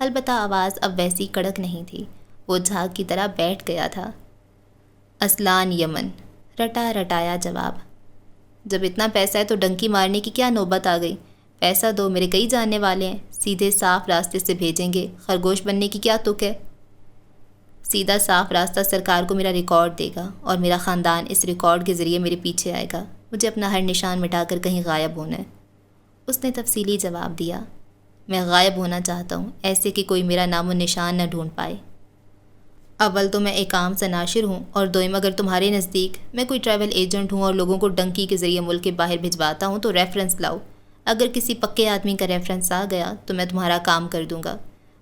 البتہ آواز اب ویسی کڑک نہیں تھی۔ وہ جھاگ کی طرح بیٹھ گیا تھا۔ اسلان یمن، رٹا رٹایا جواب۔ جب اتنا پیسہ ہے تو ڈنکی مارنے کی کیا نوبت آ گئی؟ پیسہ دو، میرے کئی جاننے والے ہیں، سیدھے صاف راستے سے بھیجیں گے، خرگوش بننے کی کیا تک ہے؟ سیدھا صاف راستہ سرکار کو میرا ریکارڈ دے گا اور میرا خاندان اس ریکارڈ کے ذریعے میرے پیچھے آئے گا۔ مجھے اپنا ہر نشان مٹا کر کہیں غائب ہونا ہے۔ اس نے تفصیلی جواب دیا۔ میں غائب ہونا چاہتا ہوں، ایسے کہ کوئی میرا نام و نشان نہ ڈھونڈ پائے۔ اول تو میں ایک عام سا ناشر ہوں، اور دوئم اگر تمہارے نزدیک میں کوئی ٹریول ایجنٹ ہوں اور لوگوں کو ڈنکی کے ذریعے ملک کے باہر بھجواتا ہوں تو ریفرنس لاؤ۔ اگر کسی پکے آدمی کا ریفرنس آ گیا تو میں تمہارا کام کر دوں گا،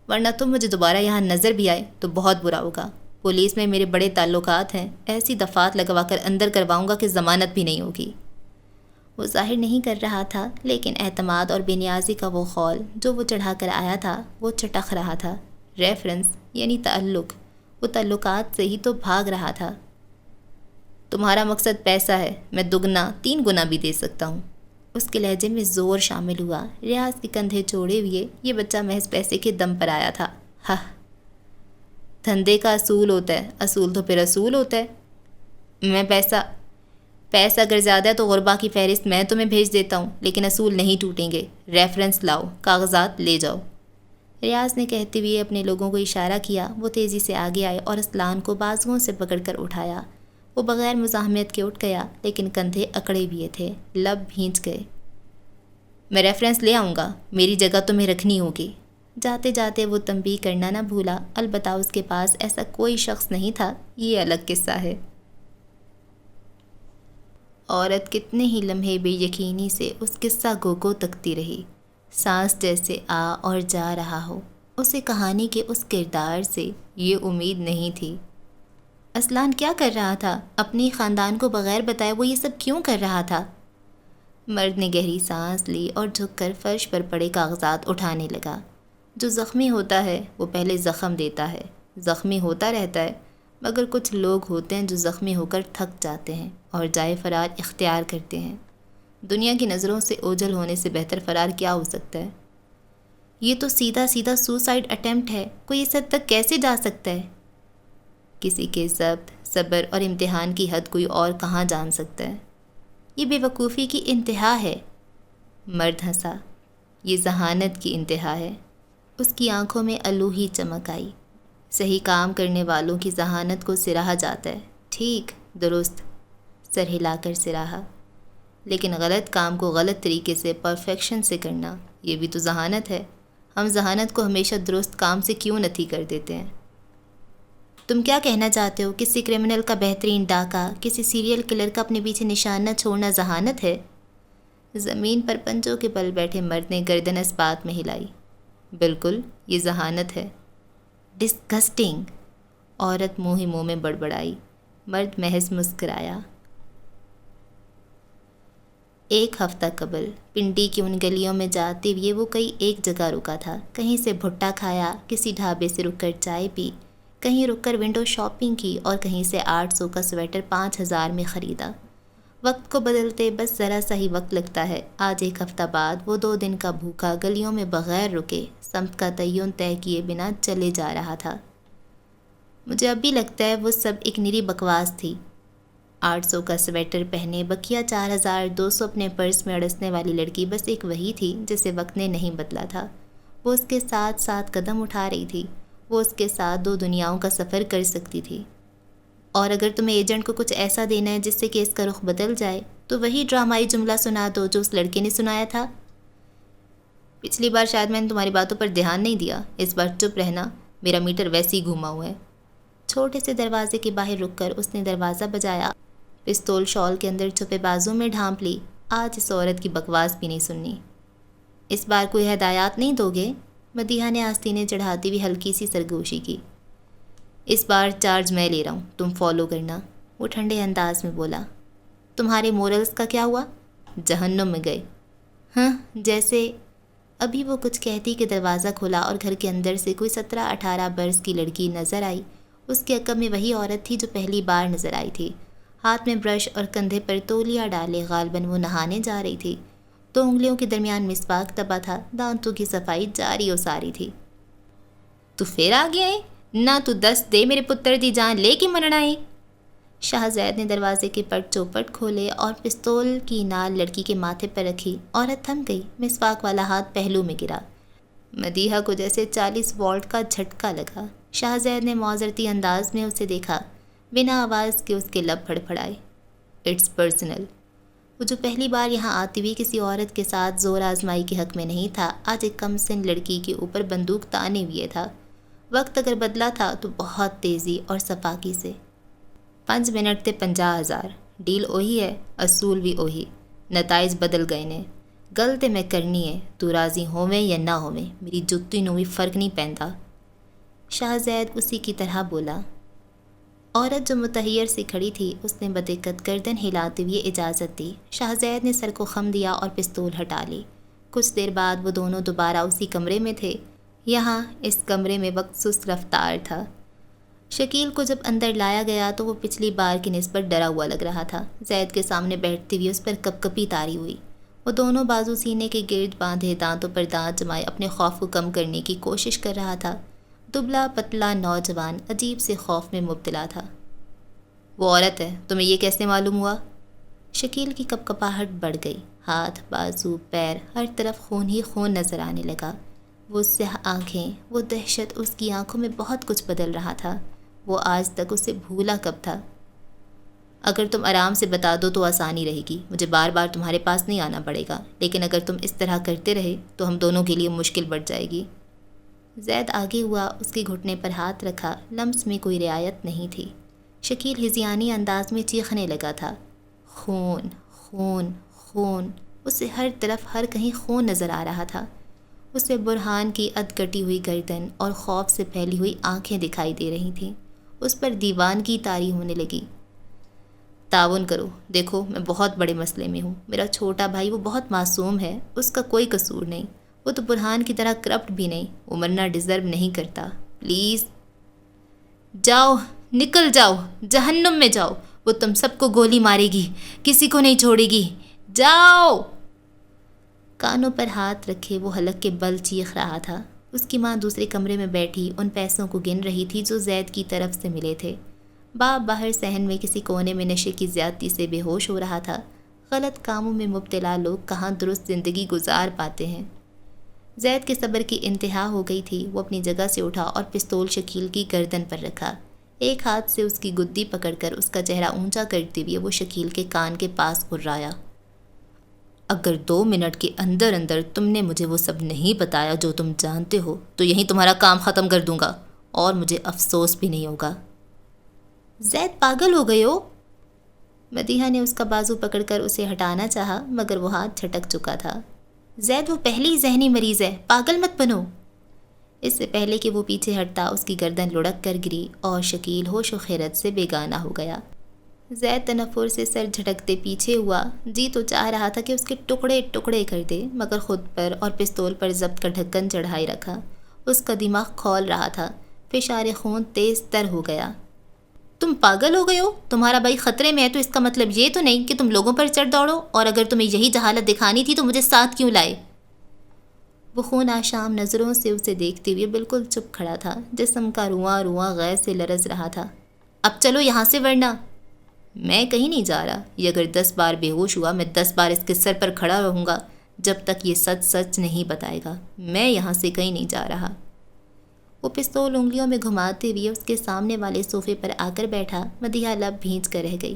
ورنہ تم مجھے دوبارہ یہاں نظر بھی آئے تو بہت برا ہوگا۔ پولیس میں میرے بڑے تعلقات ہیں، ایسی دفعات لگوا کر اندر کرواؤں گا کہ ضمانت بھی نہیں ہوگی۔ وہ ظاہر نہیں کر رہا تھا لیکن اعتماد اور بے نیازی کا وہ خول جو وہ چڑھا کر آیا تھا وہ چٹخ رہا تھا۔ ریفرنس یعنی تعلق، وہ تعلقات سے ہی تو بھاگ رہا تھا۔ تمہارا مقصد پیسہ ہے، میں دگنا 3 گنا بھی دے سکتا ہوں۔ اس کے لہجے میں زور شامل ہوا۔ ریاض کے کندھے چھوڑے ہوئے یہ بچہ محض پیسے کے دم پر آیا تھا۔ ہاں، دھندے کا اصول ہوتا ہے، اصول تو پھر اصول ہوتا ہے۔ میں پیسہ اگر زیادہ ہے تو غربا کی فہرست میں تمہیں بھیج دیتا ہوں، لیکن اصول نہیں ٹوٹیں گے۔ ریفرنس لاؤ، کاغذات لے جاؤ۔ ریاض نے کہتے ہوئے اپنے لوگوں کو اشارہ کیا۔ وہ تیزی سے آگے آئے اور اسلان کو بازوؤں سے پکڑ کر اٹھایا۔ وہ بغیر مزاحمت کے اٹھ گیا لیکن کندھے اکڑے ہوئے تھے، لب بھینچ گئے۔ میں ریفرنس لے آؤں گا، میری جگہ تمہیں رکھنی ہوگی۔ جاتے جاتے وہ تنبیہ کرنا نہ بھولا، البتہ اس کے پاس ایسا کوئی شخص نہیں تھا، یہ الگ قصہ ہے۔ عورت کتنے ہی لمحے بے یقینی سے اس قصہ کو تکتی رہی، سانس جیسے آ اور جا رہا ہو۔ اسے کہانی کے اس کردار سے یہ امید نہیں تھی۔ اسلان کیا کر رہا تھا؟ اپنے خاندان کو بغیر بتائے وہ یہ سب کیوں کر رہا تھا؟ مرد نے گہری سانس لی اور جھک کر فرش پر پڑے کاغذات اٹھانے لگا۔ جو زخمی ہوتا ہے وہ پہلے زخم دیتا ہے، زخمی ہوتا رہتا ہے، مگر کچھ لوگ ہوتے ہیں جو زخمی ہو کر تھک جاتے ہیں اور جائے فرار اختیار کرتے ہیں۔ دنیا کی نظروں سے اوجھل ہونے سے بہتر فرار کیا ہو سکتا ہے؟ یہ تو سیدھا سوسائڈ اٹیمپٹ ہے، کوئی اس حد تک کیسے جا سکتا ہے؟ کسی کے ضبط، صبر اور امتحان کی حد کوئی اور کہاں جان سکتا ہے؟ یہ بے وقوفی کی انتہا ہے۔ مرد ہنسا۔ یہ ذہانت کی انتہا ہے۔ اس کی آنکھوں میں الوہی چمک آئی۔ صحیح کام کرنے والوں کی ذہانت کو سراہا جاتا ہے۔ ٹھیک، درست، سر ہلا کر سراہا۔ لیکن غلط کام کو غلط طریقے سے پرفیکشن سے کرنا، یہ بھی تو ذہانت ہے۔ ہم ذہانت کو ہمیشہ درست کام سے کیوں نتھی کر دیتے ہیں؟ تم کیا کہنا چاہتے ہو؟ کسی کرمنل کا بہترین ڈاکہ، کسی سیریل کلر کا اپنے پیچھے نشان نہ چھوڑنا ذہانت ہے؟ زمین پر پنجوں کے بل بیٹھے مرد نے گردن اس بات میں ہلائی۔ بالکل، یہ ذہانت ہے۔ ڈسگسٹنگ، عورت منہ ہی منہ میں بڑبڑائی۔ مرد محض مسکرایا۔ ایک ہفتہ قبل پنڈی کی ان گلیوں میں جاتے ہوئے وہ کئی ایک جگہ رکا تھا۔ کہیں سے بھٹا کھایا، کسی ڈھابے سے رک کر چائے پی، کہیں رک کر ونڈو شاپنگ کی، اور کہیں سے 800 کا سویٹر 5000 میں خریدا۔ وقت کو بدلتے بس ذرا سا ہی وقت لگتا ہے۔ آج ایک ہفتہ بعد وہ 2 دن کا بھوکا گلیوں میں بغیر رکے، سمت کا تعین طے کیے بنا چلے جا رہا تھا۔ مجھے اب بھی لگتا ہے وہ سب ایک نری بکواس تھی۔ 800 کا سویٹر پہنے بقیہ 4200 اپنے پرس میں اڑسنے والی لڑکی بس ایک وہی تھی جسے وقت نے نہیں بدلا تھا۔ وہ اس کے ساتھ ساتھ قدم اٹھا رہی تھی۔ وہ اس کے ساتھ 2 دنیاؤں کا سفر کر سکتی تھی۔ اور اگر تمہیں ایجنٹ کو کچھ ایسا دینا ہے جس سے کیس کا رخ بدل جائے تو وہی ڈرامائی جملہ سنا دو جو اس لڑکے نے سنایا تھا۔ پچھلی بار شاید میں نے تمہاری باتوں پر دھیان نہیں دیا، اس بار چپ رہنا، میرا میٹر ویسے ہی گھوما ہوا ہے۔ چھوٹے سے دروازے کے باہر رک کر اس نے دروازہ بجایا، پستول شال کے اندر چھپے بازو میں ڈھانپ لی۔ آج اس عورت کی بکواس بھی نہیں سننی۔ اس بار کوئی ہدایات نہیں دو گے؟ مدیحہ نے آستینیں چڑھاتی ہوئی ہلکی سی سرگوشی کی۔ اس بار چارج میں لے رہا ہوں، تم فالو کرنا، وہ ٹھنڈے انداز میں بولا۔ تمہارے مورلز کا کیا ہوا؟ جہنم میں گئے۔ ہاں، جیسے۔ ابھی وہ کچھ کہتی کہ دروازہ کھلا اور گھر کے اندر سے کوئی 17-18 برس کی لڑکی نظر آئی۔ اس کے عقب میں وہی عورت تھی جو پہلی بار نظر آئی تھی۔ ہاتھ میں برش اور کندھے پر تولیہ ڈالے غالباً وہ نہانے جا رہی تھی۔ 2 انگلیوں کے درمیان مسواک دبا تھا، دانتوں کی صفائی جاری و ساری تھی۔ تو پھر آ گیا ہے؟ نہ تو دست دے میرے پتر دی جان لے کے مرنا ہے۔ شاہزید نے دروازے کے پٹ چوپٹ کھولے اور پستول کی نال لڑکی کے ماتھے پر رکھی۔ عورت تھم گئی، مسواک والا ہاتھ پہلو میں گرا۔ مدیحہ کو جیسے 40 وولٹ کا جھٹکا لگا۔ شاہزید نے معذرتی انداز میں اسے دیکھا، بنا آواز کے اس کے لب پھڑپھڑائے۔ It's personal. وہ جو پہلی بار یہاں آتی ہوئی کسی عورت کے ساتھ زور آزمائی کے حق میں نہیں تھا، آج ایک کم سن لڑکی کے اوپر بندوق تانے ہوئے تھا۔ وقت اگر بدلا تھا تو بہت تیزی اور صفاکی سے۔ 5 منٹ تے 50,000، ڈیل وہی ہے، اصول بھی وہی، نتائج بدل گئے نے۔ گل تے میں کرنی ہے، تو راضی ہوویں یا نہ ہوویں، میری جتی نوں بھی فرق نہیں پیندا۔ شاہزید اسی کی طرح بولا۔ عورت جو متحیر سی کھڑی تھی اس نے بدقت گردن ہلاتے ہوئے اجازت دی۔ شاہزید نے سر کو خم دیا اور پستول ہٹا لی۔ کچھ دیر بعد وہ دونوں دوبارہ اسی کمرے میں تھے۔ یہاں اس کمرے میں وقت سست رفتار تھا۔ شکیل کو جب اندر لایا گیا تو وہ پچھلی بار کی نسبت ڈرا ہوا لگ رہا تھا۔ زید کے سامنے بیٹھتے ہوئے اس پر کپ کپی طاری ہوئی۔ وہ دونوں بازو سینے کے گرد باندھے دانتوں پر دانت جمائے اپنے خوف کو کم کرنے کی کوشش کر رہا تھا۔ دبلا پتلا نوجوان عجیب سے خوف میں مبتلا تھا۔ وہ عورت ہے، تمہیں یہ کیسے معلوم ہوا؟ شکیل کی کپکپاہٹ بڑھ گئی، ہاتھ بازو پیر ہر طرف خون ہی خون نظر آنے لگا۔ وہ سیاہ آنکھیں، وہ دہشت، اس کی آنکھوں میں بہت کچھ بدل رہا تھا۔ وہ آج تک اسے بھولا کب تھا۔ اگر تم آرام سے بتا دو تو آسانی رہے گی، مجھے بار بار تمہارے پاس نہیں آنا پڑے گا، لیکن اگر تم اس طرح کرتے رہے تو ہم دونوں کے لیے مشکل بڑھ جائے گی۔ زید آگے ہوا، اس کے گھٹنے پر ہاتھ رکھا، لمس میں کوئی رعایت نہیں تھی۔ شکیل ہذیانی انداز میں چیخنے لگا تھا۔ خون خون خون، اسے ہر طرف ہر کہیں خون نظر آ رہا تھا۔ اسے برہان کی ادکٹی ہوئی گردن اور خوف سے پھیلی ہوئی آنکھیں دکھائی دے رہی تھیں۔ اس پر دیوانگی طاری ہونے لگی۔ تعاون کرو، دیکھو میں بہت بڑے مسئلے میں ہوں، میرا چھوٹا بھائی وہ بہت معصوم ہے، اس کا کوئی قصور نہیں، وہ تو برہان کی طرح کرپٹ بھی نہیں، وہ مرنا ڈیزرو نہیں کرتا، پلیز جاؤ، نکل جاؤ، جہنم میں جاؤ، وہ تم سب کو گولی مارے گی، کسی کو نہیں چھوڑے گی، جاؤ۔ کانوں پر ہاتھ رکھے وہ حلق کے بل چیخ رہا تھا۔ اس کی ماں دوسرے کمرے میں بیٹھی ان پیسوں کو گن رہی تھی جو زید کی طرف سے ملے تھے۔ باپ باہر صحن میں کسی کونے میں نشے کی زیادتی سے بے ہوش ہو رہا تھا۔ غلط کاموں میں مبتلا لوگ کہاں درست زندگی گزار پاتے ہیں۔ زید کے صبر کی انتہا ہو گئی تھی۔ وہ اپنی جگہ سے اٹھا اور پستول شکیل کی گردن پر رکھا۔ ایک ہاتھ سے اس کی گدی پکڑ کر اس کا چہرہ اونچا کرتے ہوئے وہ شکیل کے کان کے پاس گھرایا۔ اگر 2 منٹ کے اندر اندر تم نے مجھے وہ سب نہیں بتایا جو تم جانتے ہو تو یہیں تمہارا کام ختم کر دوں گا، اور مجھے افسوس بھی نہیں ہوگا۔ زید پاگل ہو گئے ہو؟ مدیحہ نے اس کا بازو پکڑ کر اسے ہٹانا چاہا مگر وہ ہاتھ جھٹک چکا تھا۔ زید وہ پہلے ہی ذہنی مریض ہے، پاگل مت بنو۔ اس سے پہلے کہ وہ پیچھے ہٹتا اس کی گردن لڑک کر گری اور شکیل ہوش و خیرت سے بیگانہ ہو گیا۔ زید تنفر سے سر جھٹکتے پیچھے ہوا، جی تو چاہ رہا تھا کہ اس کے ٹکڑے ٹکڑے کر دے مگر خود پر اور پستول پر ضبط کا ڈھکن چڑھائے رکھا۔ اس کا دماغ کھول رہا تھا، فشار خون تیز تر ہو گیا۔ تم پاگل ہو گئے ہو؟ تمہارا بھائی خطرے میں ہے تو اس کا مطلب یہ تو نہیں کہ تم لوگوں پر چڑھ دوڑو، اور اگر تمہیں یہی جہالت دکھانی تھی تو مجھے ساتھ کیوں لائے؟ وہ خون آشام نظروں سے اسے دیکھتے ہوئے بالکل چپ کھڑا تھا، جسم کا رواں رواں غیر سے لرز رہا تھا۔ اب چلو یہاں سے، ورنہ میں کہیں نہیں جا رہا۔ یہ اگر 10 بار بے ہوش ہوا میں 10 بار اس کے سر پر کھڑا رہوں گا جب تک یہ سچ سچ نہیں بتائے گا۔ میں یہاں سے کہیں نہیں جا رہا۔ وہ پستول انگلیوں میں گھماتے ہوئے اس کے سامنے والے صوفے پر آ کر بیٹھا۔ مدیحہ لب بھینچ کر رہ گئی۔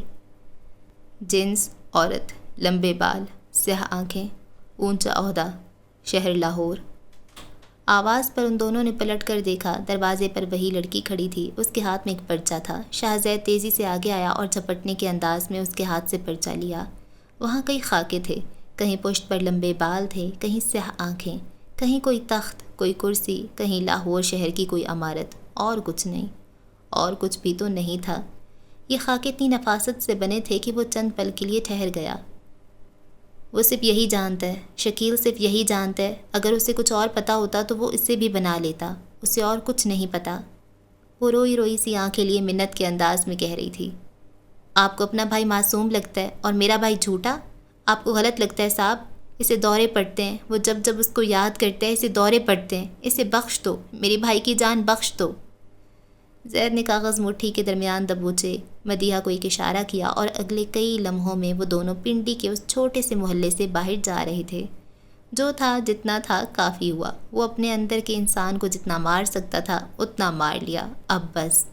جنس عورت، لمبے بال، سیاہ آنکھیں، اونچا عہدہ، شہر لاہور۔ آواز پر ان دونوں نے پلٹ کر دیکھا۔ دروازے پر وہی لڑکی کھڑی تھی، اس کے ہاتھ میں ایک پرچہ تھا۔ شاہزید تیزی سے آگے آیا اور جھپٹنے کے انداز میں اس کے ہاتھ سے پرچہ لیا۔ وہاں کئی خاکے تھے، کہیں پشت پر لمبے بال تھے، کہیں سیاہ آنکھیں، کہیں کوئی تخت، کوئی کرسی، کہیں لاہور شہر کی کوئی عمارت، اور کچھ نہیں، اور کچھ بھی تو نہیں تھا۔ یہ خاکے اتنی نفاست سے بنے تھے کہ وہ چند پل کے لیے ٹھہر گیا۔ وہ صرف یہی جانتا ہے، شکیل صرف یہی جانتا ہے، اگر اسے کچھ اور پتہ ہوتا تو وہ اسے بھی بنا لیتا، اسے اور کچھ نہیں پتہ۔ وہ روئی روئی سی آنکھیں لیے منت کے انداز میں کہہ رہی تھی، آپ کو اپنا بھائی معصوم لگتا ہے اور میرا بھائی جھوٹا؟ آپ کو غلط لگتا ہے صاحب، اسے دورے پڑتے ہیں، وہ جب جب اس کو یاد کرتے ہیں اسے دورے پڑتے ہیں، اسے بخش دو، میری بھائی کی جان بخش دو۔ زید نے کاغذ مٹھی کے درمیان دبوچے، مدیحہ کو ایک اشارہ کیا اور اگلے کئی لمحوں میں وہ دونوں پنڈی کے اس چھوٹے سے محلے سے باہر جا رہے تھے۔ جو تھا جتنا تھا کافی ہوا، وہ اپنے اندر کے انسان کو جتنا مار سکتا تھا اتنا مار لیا، اب بس۔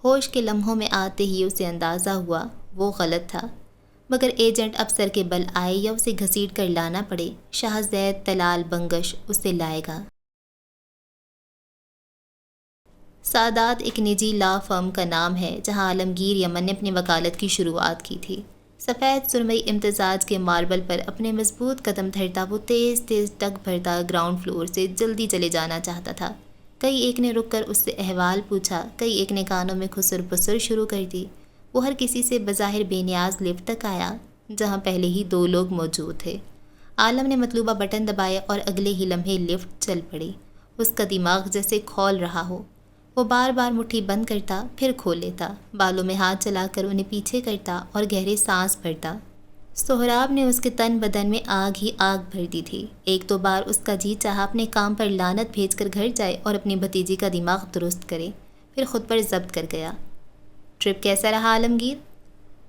ہوش کے لمحوں میں آتے ہی اسے اندازہ ہوا وہ غلط تھا، مگر ایجنٹ افسر کے بل آئے یا اسے گھسیٹ کر لانا پڑے، شاہزید تلال بنگش اسے لائے گا۔ سادات ایک نجی لا فرم کا نام ہے جہاں عالمگیر یمن نے اپنی وکالت کی شروعات کی تھی۔ سفید سرمئی امتزاج کے ماربل پر اپنے مضبوط قدم دھرتا وہ تیز تیز ٹگ بھرتا گراؤنڈ فلور سے جلدی چلے جانا چاہتا تھا۔ کئی ایک نے رک کر اس سے احوال پوچھا، کئی ایک نے کانوں میں خسر پسر شروع کر دی۔ وہ ہر کسی سے بظاہر بے نیاز لفٹ تک آیا جہاں پہلے ہی 2 لوگ موجود تھے۔ عالم نے مطلوبہ بٹن دبایا اور اگلے ہی لمحے لفٹ چل پڑی۔ اس کا دماغ جیسے کھول رہا ہو، وہ بار بار مٹھی بند کرتا پھر کھول لیتا، بالوں میں ہاتھ چلا کر انہیں پیچھے کرتا اور گہرے سانس بھرتا۔ سہراب نے اس کے تن بدن میں آگ ہی آگ بھر دی تھی۔ ایک دو بار اس کا جی چاہا اپنے کام پر لعنت بھیج کر گھر جائے اور اپنی بھتیجی کا دماغ درست کرے، پھر خود پر ضبط کر گیا۔ ٹرپ کیسا رہا عالمگیر؟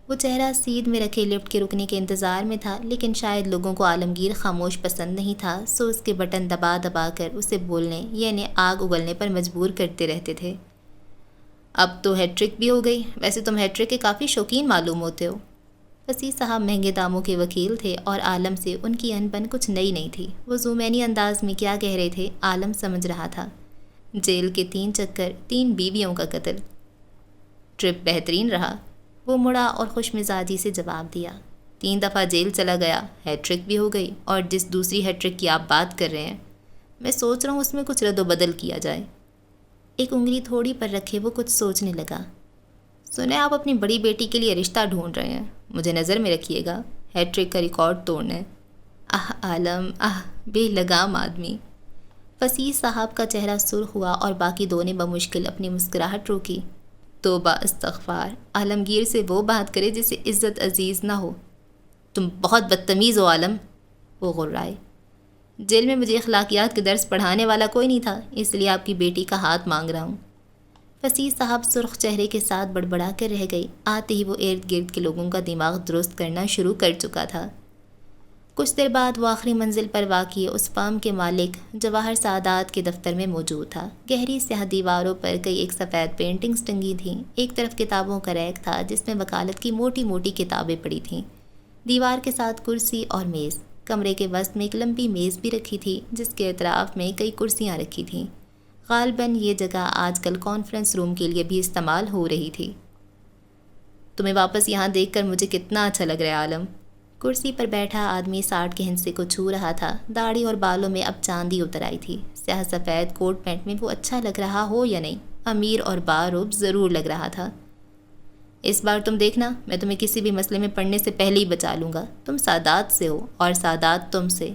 وہ چہرہ سیدھ میں رکھے لفٹ کے رکنے کے انتظار میں تھا، لیکن شاید لوگوں کو عالمگیر خاموش پسند نہیں تھا، سو اس کے بٹن دبا دبا کر اسے بولنے یعنی آگ اگلنے پر مجبور کرتے رہتے تھے۔ اب تو ہیٹرک بھی ہو گئی، ویسے تم ہیٹرک کے کافی شوقین معلوم ہوتے ہو۔ وسیع صاحب مہنگے داموں کے وکیل تھے اور عالم سے ان کی انبن کچھ نئی نہیں تھی۔ وہ زومینی انداز میں کیا کہہ رہے تھے عالم سمجھ رہا تھا۔ جیل کے 3 چکر، 3 بیویوں کا قتل۔ ٹرپ بہترین رہا، وہ مڑا اور خوش مزاجی سے جواب دیا۔ 3 دفعہ جیل چلا گیا، ہیٹرک بھی ہو گئی، اور جس دوسری ہیٹرک کی آپ بات کر رہے ہیں میں سوچ رہا ہوں اس میں کچھ رد و بدل کیا جائے۔ ایک انگلی تھوڑی پر رکھے وہ کچھ سوچنے لگا۔ سنے آپ اپنی بڑی بیٹی کے لیے رشتہ ڈھونڈ رہے ہیں، مجھے نظر میں رکھیے گا، ہیٹرک کا ریکارڈ توڑنا ہے۔ عالم، بے لگام آدمی۔ فصیح صاحب کا چہرہ سرخ ہوا اور باقی 2 نے بمشکل اپنی مسکراہٹ روکی۔ توبہ استغفار، عالمگیر سے وہ بات کرے جسے عزت عزیز نہ ہو۔ تم بہت بدتمیز ہو عالم، وہ غرائے۔ جیل میں مجھے اخلاقیات کے درس پڑھانے والا کوئی نہیں تھا، اس لیے آپ کی بیٹی کا ہاتھ مانگ رہا ہوں۔ فصیح صاحب سرخ چہرے کے ساتھ بڑبڑا کر رہ گئی۔ آتے ہی وہ ارد گرد کے لوگوں کا دماغ درست کرنا شروع کر چکا تھا۔ کچھ دیر بعد وہ آخری منزل پر واقع اس فرم کے مالک جواہر سادات کے دفتر میں موجود تھا۔ گہری سیاہ دیواروں پر کئی ایک سفید پینٹنگز ٹنگی تھیں۔ ایک طرف کتابوں کا ریک تھا جس میں وکالت کی موٹی موٹی کتابیں پڑی تھیں۔ دیوار کے ساتھ کرسی اور میز، کمرے کے وسط میں ایک لمبی میز بھی رکھی تھی جس کے اطراف میں کئی کرسیاں رکھی تھیں۔ غالباً یہ جگہ آج کل کانفرنس روم کے لیے بھی استعمال ہو رہی تھی۔ تمہیں واپس یہاں دیکھ کر مجھے کتنا اچھا لگ رہا ہے عالم۔ کرسی پر بیٹھا آدمی 60 کے ہندسے کو چھو رہا تھا۔ داڑھی اور بالوں میں اب چاندی اتر آئی تھی۔ سیاہ سفید کوٹ پینٹ میں وہ اچھا لگ رہا ہو یا نہیں، امیر اور باروب ضرور لگ رہا تھا۔ اس بار تم دیکھنا، میں تمہیں کسی بھی مسئلے میں پڑنے سے پہلے ہی بچا لوں گا۔ تم سادات سے ہو اور سادات تم سے۔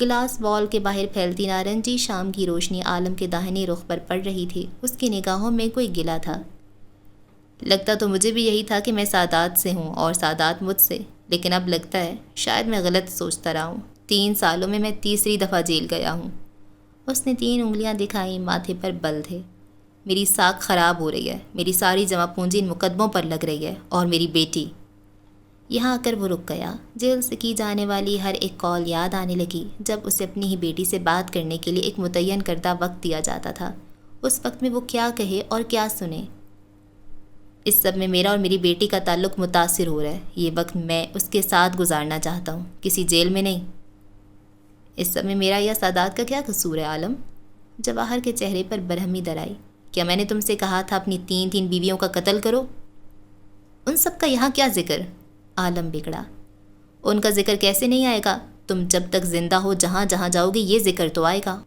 گلاس وال کے باہر پھیلتی نارنجی شام کی روشنی عالم کے داہنے رخ پر پڑ رہی تھی۔ اس کی نگاہوں میں کوئی گلہ تھا۔ لگتا تو مجھے بھی یہی تھا کہ میں سادات سے ہوں اور سادات مجھ سے، لیکن اب لگتا ہے شاید میں غلط سوچتا رہا ہوں۔ 3 سالوں میں تیسری دفعہ جیل گیا ہوں۔ اس نے 3 انگلیاں دکھائیں، ماتھے پر بل تھے۔ میری ساکھ خراب ہو رہی ہے، میری ساری جمع پونجی ان مقدموں پر لگ رہی ہے، اور میری بیٹی۔ یہاں آ کر وہ رک گیا۔ جیل سے کی جانے والی ہر ایک کال یاد آنے لگی جب اسے اپنی ہی بیٹی سے بات کرنے کے لیے ایک متعین کردہ وقت دیا جاتا تھا۔ اس وقت میں وہ کیا کہے اور کیا سنے۔ اس سب میں میرا اور میری بیٹی کا تعلق متاثر ہو رہا ہے۔ یہ وقت میں اس کے ساتھ گزارنا چاہتا ہوں، کسی جیل میں نہیں۔ اس سب میں میرا یا سادات کا کیا قصور ہے عالم؟ جواہر کے چہرے پر برہمی در آئی۔ کیا میں نے تم سے کہا تھا اپنی 3 بیویوں کا قتل کرو؟ ان سب کا یہاں کیا ذکر؟ عالم بگڑا۔ ان کا ذکر کیسے نہیں آئے گا؟ تم جب تک زندہ ہو جہاں جہاں جاؤ گے یہ ذکر تو آئے گا۔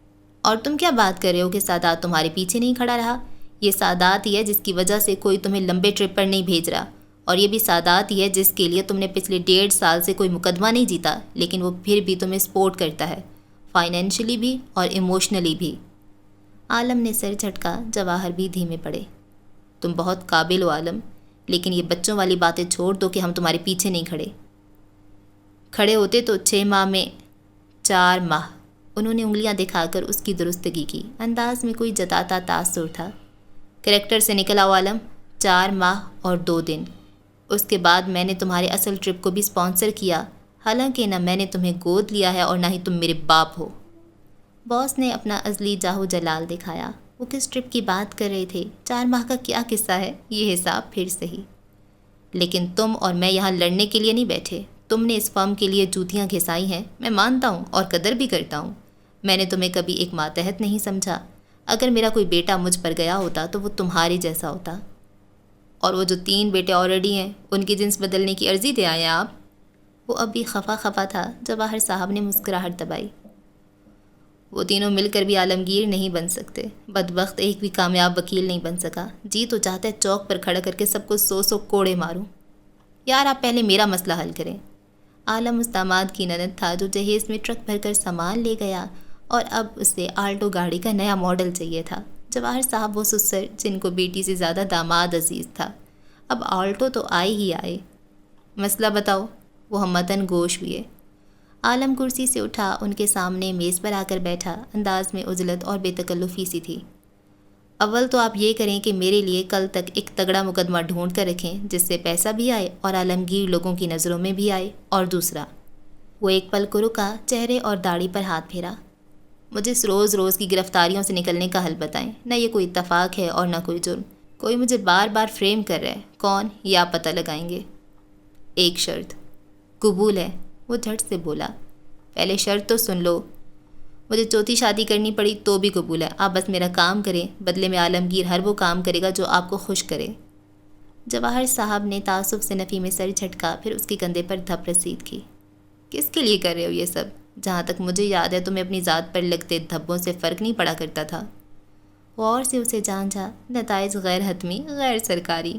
اور تم کیا بات کر رہے ہو کہ سادات تمہارے پیچھے نہیں کھڑا رہا؟ یہ سادات ہی ہے جس کی وجہ سے کوئی تمہیں لمبے ٹرپ پر نہیں بھیج رہا، اور یہ بھی سادات ہی ہے جس کے لیے تم نے پچھلے 1.5 سال سے کوئی مقدمہ نہیں جیتا، لیکن وہ پھر بھی تمہیں سپورٹ کرتا ہے، فائنینشلی بھی اور ایموشنلی بھی۔ عالم نے سر جھٹکا۔ جواہر بھی دھیمے پڑے۔ تم بہت قابل ہو عالم، لیکن یہ بچوں والی باتیں چھوڑ دو کہ ہم تمہارے پیچھے نہیں کھڑے ہوتے تو 6 ماہ میں 4 ماہ۔ انہوں نے انگلیاں دکھا کر اس کی درستگی کی۔ انداز میں کوئی جتاتا تاثر تھا۔ کریکٹر سے نکل آؤ عالم۔ 4 ماہ اور 2 دن۔ اس کے بعد میں نے تمہارے اصل ٹرپ کو بھی اسپانسر کیا، حالانکہ نہ میں نے تمہیں گود لیا ہے اور نہ ہی تم میرے باپ ہو۔ باس نے اپنا ازلی جاہو جلال دکھایا۔ وہ کس ٹرپ کی بات کر رہے تھے؟ 4 ماہ کا کیا قصہ ہے؟ یہ حساب پھر صحیح۔ لیکن تم اور میں یہاں لڑنے کے لیے نہیں بیٹھے۔ تم نے اس فرم کے لیے جوتیاں گھسائی ہیں، میں مانتا ہوں اور قدر بھی کرتا ہوں۔ میں نے تمہیں کبھی ایک ماتحت نہیں سمجھا۔ اگر میرا کوئی بیٹا مجھ پر گیا ہوتا تو وہ تمہارے جیسا ہوتا۔ اور وہ جو 3 بیٹے آلریڈی ہیں، ان کی جنس بدلنے کی عرضی دے آئے آپ؟ وہ اب بھی خفا تھا۔ جواہر صاحب نے مسکراہٹ دبائی۔ وہ تینوں مل کر بھی عالمگیر نہیں بن سکتے۔ بدبخت ایک بھی کامیاب وکیل نہیں بن سکا۔ جی تو چاہتا ہے چوک پر کھڑا کر کے سب کو 100 کوڑے ماروں۔ یار آپ پہلے میرا مسئلہ حل کریں۔ عالم اس داماد کی نند تھا جو جہیز میں ٹرک بھر کر سامان لے گیا، اور اب اسے آلٹو گاڑی کا نیا ماڈل چاہیے تھا۔ جواہر صاحب وہ سسر جن کو بیٹی سے زیادہ داماد عزیز تھا، اب آلٹو تو آئے۔ مسئلہ بتاؤ۔ وہ ہمتاً گوش ہوئے۔ عالم کرسی سے اٹھا، ان کے سامنے میز پر آ کر بیٹھا۔ انداز میں عجلت اور بے تکلفی سی تھی۔ اول تو آپ یہ کریں کہ میرے لیے کل تک ایک تگڑا مقدمہ ڈھونڈ کر رکھیں جس سے پیسہ بھی آئے اور عالمگیر لوگوں کی نظروں میں بھی آئے۔ اور دوسرا، وہ ایک پل کو رکا، چہرے اور داڑھی پر ہاتھ پھیرا۔ مجھے اس روز کی گرفتاریوں سے نکلنے کا حل بتائیں۔ نہ یہ کوئی اتفاق ہے اور نہ کوئی جرم۔ کوئی مجھے بار بار فریم کر رہا ہے۔ کون؟ یہ آپ پتہ لگائیں گے۔ ایک شرط۔ قبول ہے، وہ جھٹ سے بولا۔ پہلے شرط تو سن لو۔ مجھے 4تھی شادی کرنی پڑی تو بھی قبول ہے۔ آپ بس میرا کام کریں، بدلے میں عالمگیر ہر وہ کام کرے گا جو آپ کو خوش کرے۔ جواہر صاحب نے تعصب سے نفی میں سر جھٹکا، پھر اس کے کندھے پر دھپ رسید کی۔ کس کے لیے کر رہے ہو یہ سب؟ جہاں تک مجھے یاد ہے تمہیں اپنی ذات پر لگتے دھبوں سے فرق نہیں پڑا کرتا تھا۔ غور سے اسے جانچا۔ نتائج غیر حتمی، غیر سرکاری۔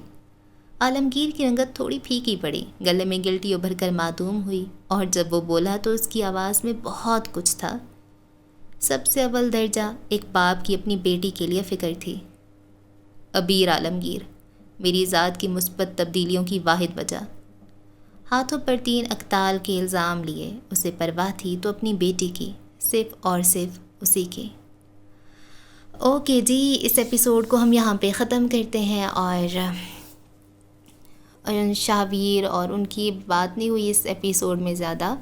عالمگیر کی رنگت تھوڑی پھیکی پڑی، گلے میں گلٹی ابھر کر معدوم ہوئی، اور جب وہ بولا تو اس کی آواز میں بہت کچھ تھا۔ سب سے اول درجہ ایک باپ کی اپنی بیٹی کے لیے فکر تھی۔ عبیر عالمگیر، میری ذات کی مثبت تبدیلیوں کی واحد وجہ۔ ہاتھوں پر 3 اقتال کے الزام لیے۔ اسے پرواہ تھی تو اپنی بیٹی کی، صرف اور صرف اسی کی۔ اوکے جی، اس ایپیسوڈ کو ہم یہاں پہ ختم کرتے ہیں، اور شاہویر اور ان کی بات نہیں ہوئی اس ایپیسوڈ میں زیادہ۔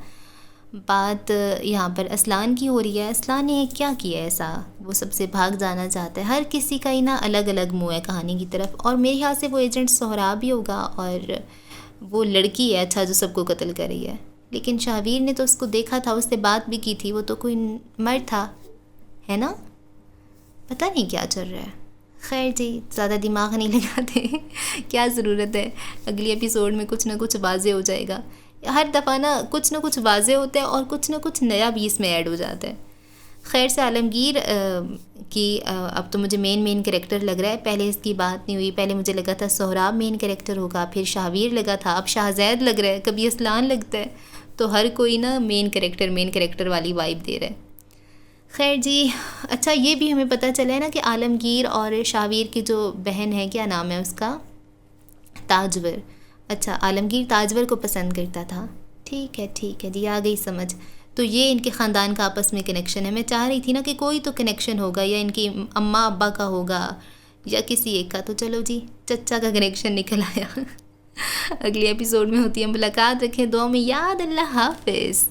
بات یہاں پر اسلان کی ہو رہی ہے۔ اسلان نے کیا کیا ایسا؟ وہ سب سے بھاگ جانا چاہتا ہے۔ ہر کسی کا ہی نا الگ الگ منہ ہے کہانی کی طرف، اور میرے خیال سے وہ ایجنٹ سہراب ہی ہوگا، اور وہ لڑکی ہے اچھا جو سب کو قتل کر رہی ہے۔ لیکن شاہویر نے تو اس کو دیکھا تھا، اس سے بات بھی کی تھی، وہ تو کوئی مرد تھا، ہے نا؟ پتہ نہیں کیا چل رہا ہے۔ خیر جی، زیادہ دماغ نہیں لگاتے، کیا ضرورت ہے، اگلی ایپیسوڈ میں کچھ نہ کچھ واضح ہو جائے گا. ہر دفعہ نا کچھ نہ کچھ واضح ہوتا ہے اور کچھ نہ کچھ نیا بھی اس میں ایڈ ہو جاتا ہے. خیر سے عالمگیر کی اب تو مجھے مین کریکٹر لگ رہا ہے. پہلے اس کی بات نہیں ہوئی، پہلے مجھے لگا تھا سہراب مین کریکٹر ہوگا، پھر شاہویر لگا تھا، اب شاہزید لگ رہا ہے، کبھی اسلان لگتا ہے. تو ہر کوئی نا مین کریکٹر والی وائب دے رہا ہے. خیر جی، اچھا یہ بھی ہمیں پتہ چلا ہے نا کہ عالمگیر اور شاہویر کی جو بہن ہے، کیا نام ہے اس کا، تاجور. اچھا، عالمگیر تاجور کو پسند کرتا تھا. ٹھیک ہے جی، آ گئی سمجھ. تو یہ ان کے خاندان کا آپس میں کنیکشن ہے. میں چاہ رہی تھی نا کہ کوئی تو کنیکشن ہوگا، یا ان کی اماں ابا کا ہوگا یا کسی ایک کا. تو چلو جی، چچا کا کنیکشن نکل آیا. اگلی ایپیسوڈ میں ہوتی ہے ملاقات. رکھیں دعا میں یاد. اللہ حافظ.